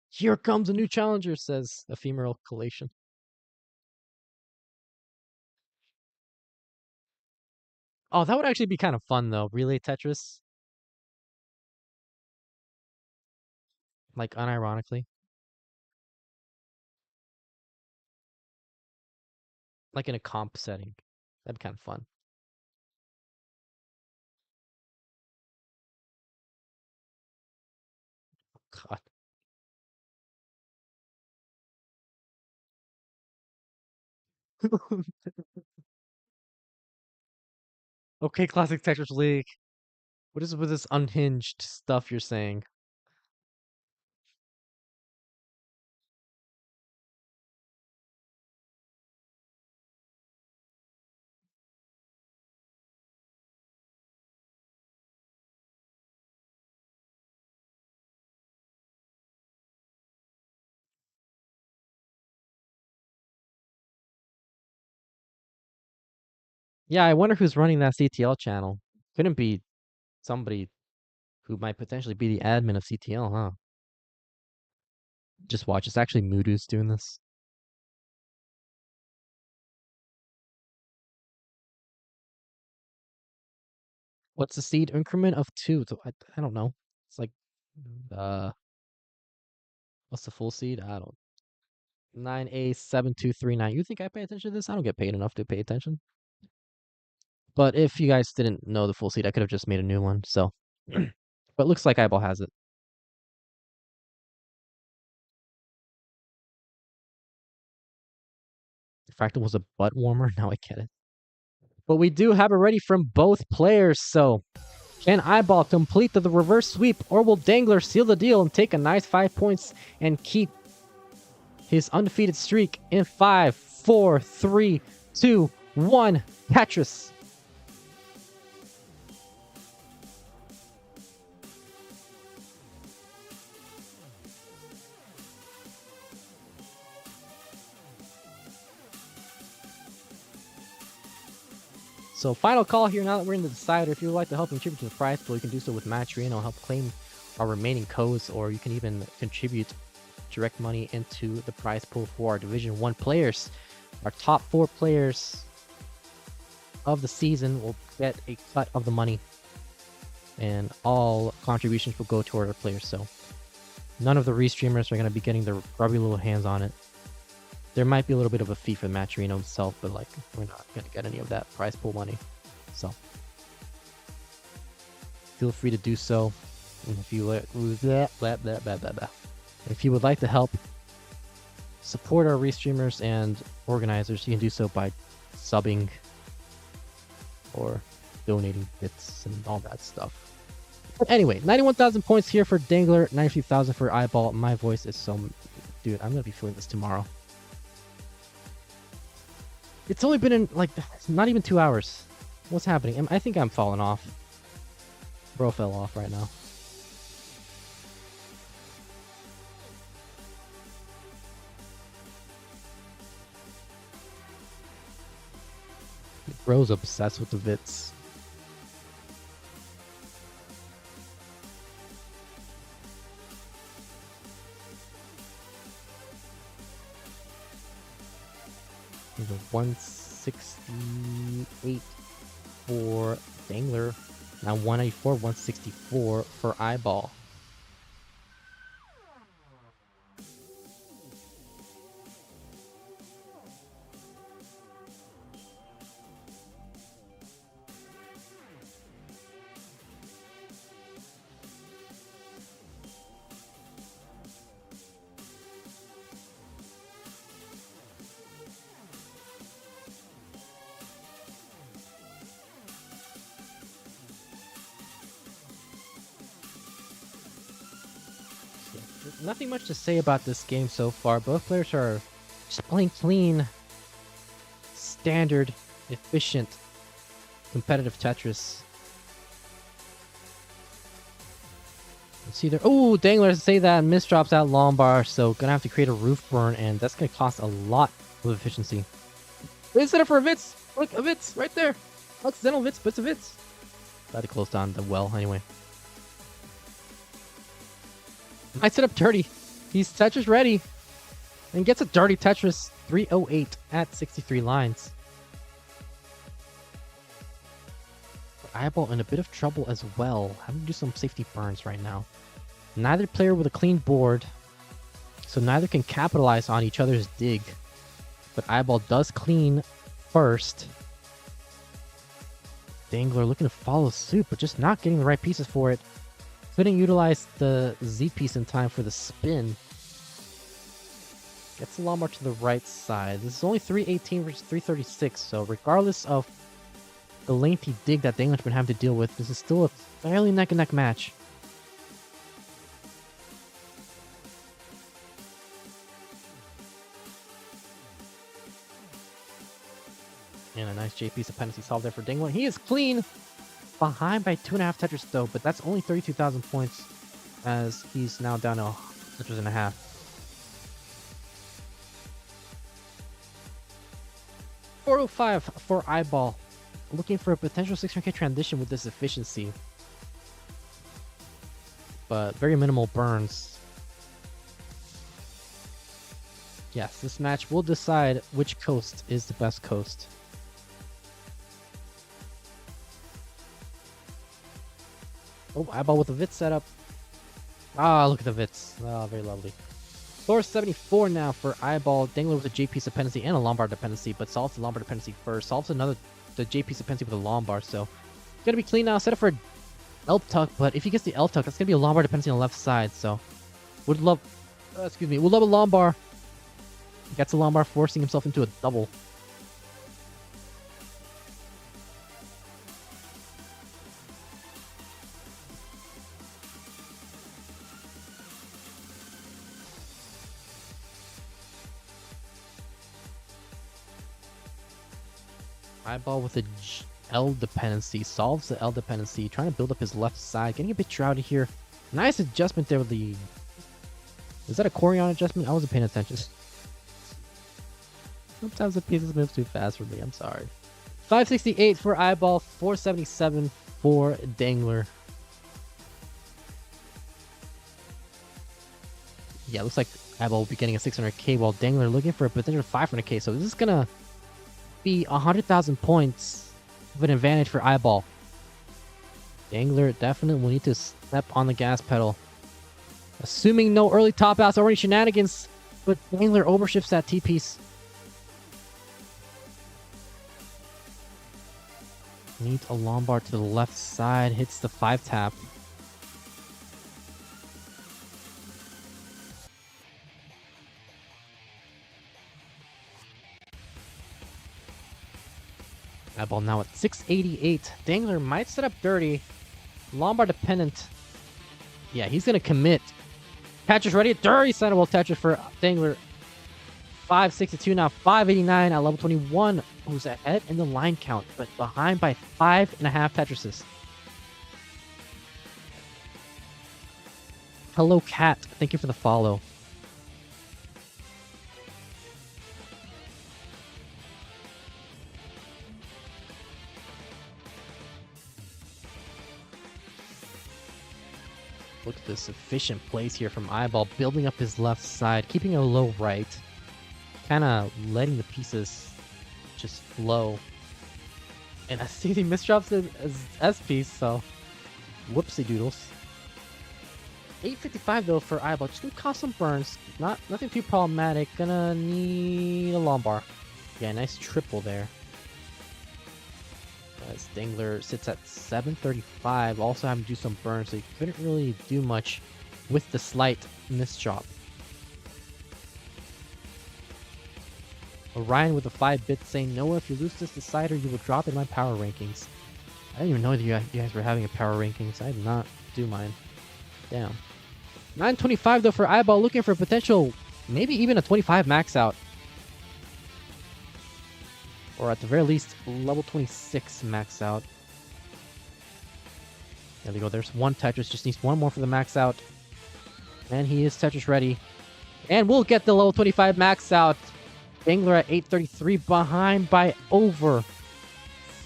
Here comes a new challenger, says Ephemeral Collation. Oh, that would actually be kind of fun, though. Relay Tetris. Like, unironically. Like in a comp setting. That'd be kind of fun. God. Okay, Classic Tetris League. What is with this unhinged stuff you're saying? Yeah, I wonder who's running that CTL channel. Couldn't be somebody who might potentially be the admin of CTL, huh? Just watch. It's actually Moodu's doing this. What's the seed increment of 2? So I don't know. It's like, uh, what's the full seed? I don't. 9A7239. You think I pay attention to this? I don't get paid enough to pay attention. But if you guys didn't know the full seed, I could have just made a new one. So, but it looks like Iball has it. Fractal was a butt warmer. Now I get it. But we do have it ready from both players. So, can Iball complete the reverse sweep, or will Dangler seal the deal and take a nice 5 points and keep his undefeated streak in 5, 4, 3, 2, 1. Tetris. So final call here now that we're in the decider. If you would like to help contribute to the prize pool, you can do so with Match Arena. I'll help claim our remaining codes, or you can even contribute direct money into the prize pool for our Division 1 players. Our top 4 players of the season will get a cut of the money and all contributions will go toward our players. So none of the restreamers are going to be getting their grubby little hands on it. There might be a little bit of a fee for Matcherino himself, but like we're not going to get any of that prize pool money. So feel free to do so. And if you if you would like to help support our restreamers and organizers, you can do so by subbing or donating bits and all that stuff. But anyway, 91,000 points here for Dangler, 93,000 for Iball. My voice is so... Dude, I'm going to be feeling this tomorrow. It's only been in, like, not even 2 hours. What's happening? I think I'm falling off. Bro fell off right now. Bro's obsessed with the Vits. There's a 168 for Dangler. Now 184, 164 for Iball. Nothing much to say about this game so far. Both players are just playing clean, standard, efficient, competitive Tetris. Let's see there. Oh, Dangler say that misdrops out Lombard, so gonna have to create a roof burn, and that's gonna cost a lot of efficiency. They set up for a Vits. Look, a Vits right there. Accidental Vits, but it's a Vits. Got to close down the well anyway. I set up dirty. He's Tetris ready. And gets a dirty Tetris 308 at 63 lines. Iball in a bit of trouble as well. Having to do some safety burns right now. Neither player with a clean board. So neither can capitalize on each other's dig. But Iball does clean first. Dangler looking to follow suit, but just not getting the right pieces for it. Couldn't utilize the Z piece in time for the spin. Gets the Lombard to the right side. This is only 318 versus 336, so regardless of the lengthy dig that Dangler's been having to deal with, this is still a fairly neck-and-neck match. And a nice J piece of penalty solved there for Dangler. He is clean! Behind by 2.5 Tetris though, but that's only 32,000 points as he's now down to Tetris and a half. $405 for Iball. Looking for a potential 600k transition with this efficiency. But very minimal burns. Yes, this match will decide which coast is the best coast. Oh, Iball with the Vits setup. Ah, look at the Vits. Oh, very lovely. Score 74 now for Iball. Dangler with a J piece dependency and a Lombard dependency, but solves the Lombard dependency first. Solves the J piece dependency with a Lombard, so gonna be clean now. Set up for Elf Tuck, but if he gets the Elf Tuck, that's gonna be a Lombard dependency on the left side, so would love would love a Lombard. Gets a Lombard, forcing himself into a double. Iball with a L dependency, solves the L dependency, trying to build up his left side, getting a bit shrouded here. Nice adjustment there with the... Is that a Corion adjustment? I wasn't paying attention. Sometimes the pieces move too fast for me, I'm sorry. 568 for Iball, 477 for Dangler. Yeah, looks like Iball will be getting a 600k while Dangler looking for a potential 500k, so this is gonna be 100,000 points of an advantage for Iball. Dangler definitely will need to step on the gas pedal. Assuming no early top outs or any shenanigans, but Dangler overshifts that T-piece. Needs a Lombard to the left side, hits the 5-tap. Iball now at 688. Dangler might set up dirty. Lombard dependent. Yeah, he's gonna commit. Tetris ready. Dirty centerwell Tetris for Dangler. 562 now. 589 at level 21. Who's ahead in the line count, but behind by 5.5 Tetrises. Hello, Cat. Thank you for the follow. Look at this efficient plays here from Iball, building up his left side, keeping a low right, kind of letting the pieces just flow. And I see he misdrops it as S-piece, so whoopsie doodles. 855 though for Iball, just gonna cause some burns, nothing too problematic. Gonna need a Lombard. Yeah, nice triple there. As Dengler sits at 735, also having to do some burns, so he couldn't really do much with the slight misdrop. Orion with a 5-bit saying, Noah, if you lose this decider, you will drop in my power rankings. I didn't even know that you guys were having a power rankings. I did not do mine. Damn. 925 though for Iball, looking for a potential, maybe even a 25 max out. Or at the very least, level 26 max out. There we go. There's one Tetris. Just needs one more for the max out. And he is Tetris ready. And we'll get the level 25 max out. Dangler at 833, behind by over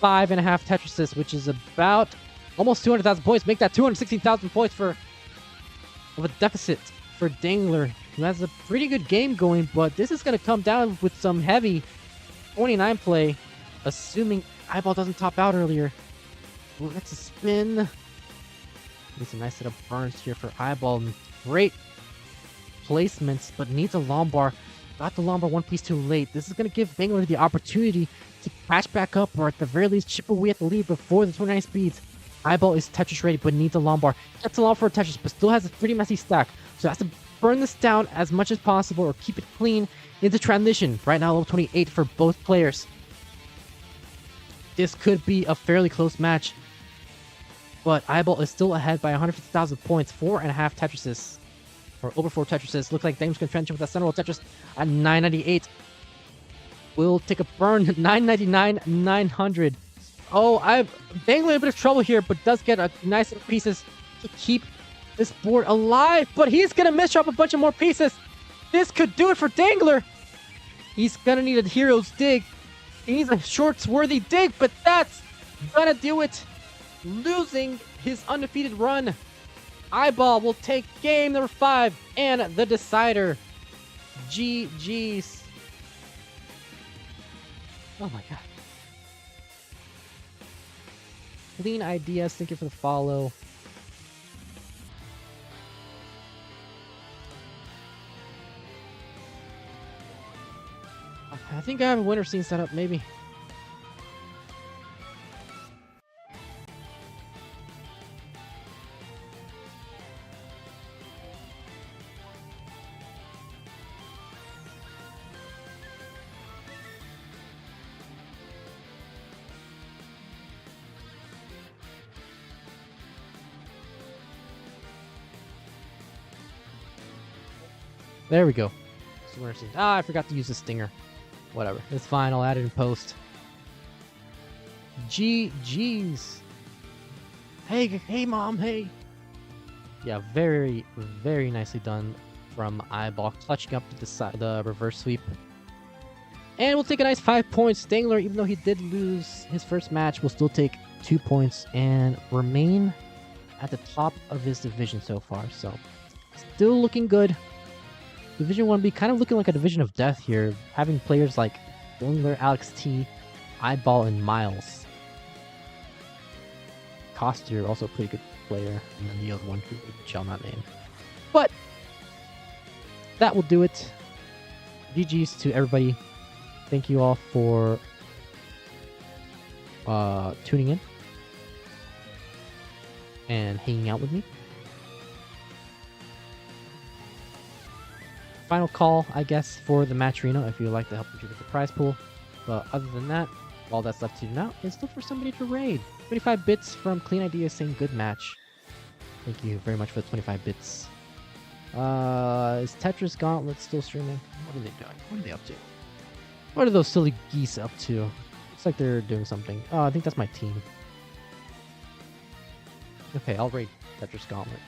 5.5 Tetrises, which is about almost 200,000 points. Make that 216,000 points of a deficit for Dangler, who has a pretty good game going, but this is going to come down with some heavy 29 play, assuming Iball doesn't top out earlier. Ooh, that's a spin. Needs a nice set of burns here for Iball. Great placements, but needs a Lombard. Got the Lombard one piece too late. This is going to give Dangler the opportunity to catch back up, or at the very least chip away at the lead before the 29 speeds. Iball is Tetris ready, but needs a Lombard. Gets a Lombard for a Tetris, but still has a pretty messy stack. So has to burn this down as much as possible, or keep it clean into transition. Right now, level 28 for both players. This could be a fairly close match, but Iball is still ahead by 150,000 points. 4.5 Tetrises, or over 4 Tetrises. Looks like Dangler's going to trench with that central Tetris at 998. Will take a burn. 999, 900. Oh, Dangler in a bit of trouble here, but does get a nice set of pieces to keep this board alive. But he's going to misdrop a bunch of more pieces. This could do it for Dangler. He's going to need a hero's dig. He needs a shorts-worthy dig, but that's going to do it. Losing his undefeated run. Iball will take game number 5 and the decider. GG's. Oh my god. Clean ideas. Thank you for the follow. I think I have a winter scene set up, maybe. There we go. Ah, I forgot to use the stinger. Whatever. It's fine. I'll add it in post. GG's. Hey, Mom. Hey. Yeah, very, very nicely done from Iball. Clutching up the reverse sweep. And we'll take a nice 5 points. Dangler, even though he did lose his first match, will still take 2 points and remain at the top of his division so far. So, still looking good. Division 1B kind of looking like a division of death here, having players like Dengler, Alex T, Iball, and Myles. Costier, also a pretty good player, and then the other one who shall not name. But that will do it. GG's to everybody. Thank you all for tuning in and hanging out with me. Final call, I guess, for the match arena if you would like to help contribute to the prize pool. But other than that, all that's left to do now is look for somebody to raid. 25 bits from Clean Ideas saying good match. Thank you very much for the 25 bits. Is Tetris Gauntlet still streaming? What are they doing? What are they up to? What are those silly geese up to? Looks like they're doing something. Oh, I think that's my team. Okay, I'll raid Tetris Gauntlet.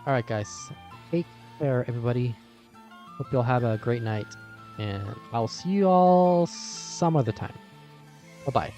Alright guys, take care everybody. Hope you'll have a great night. And I'll see you all some other time. Bye-bye.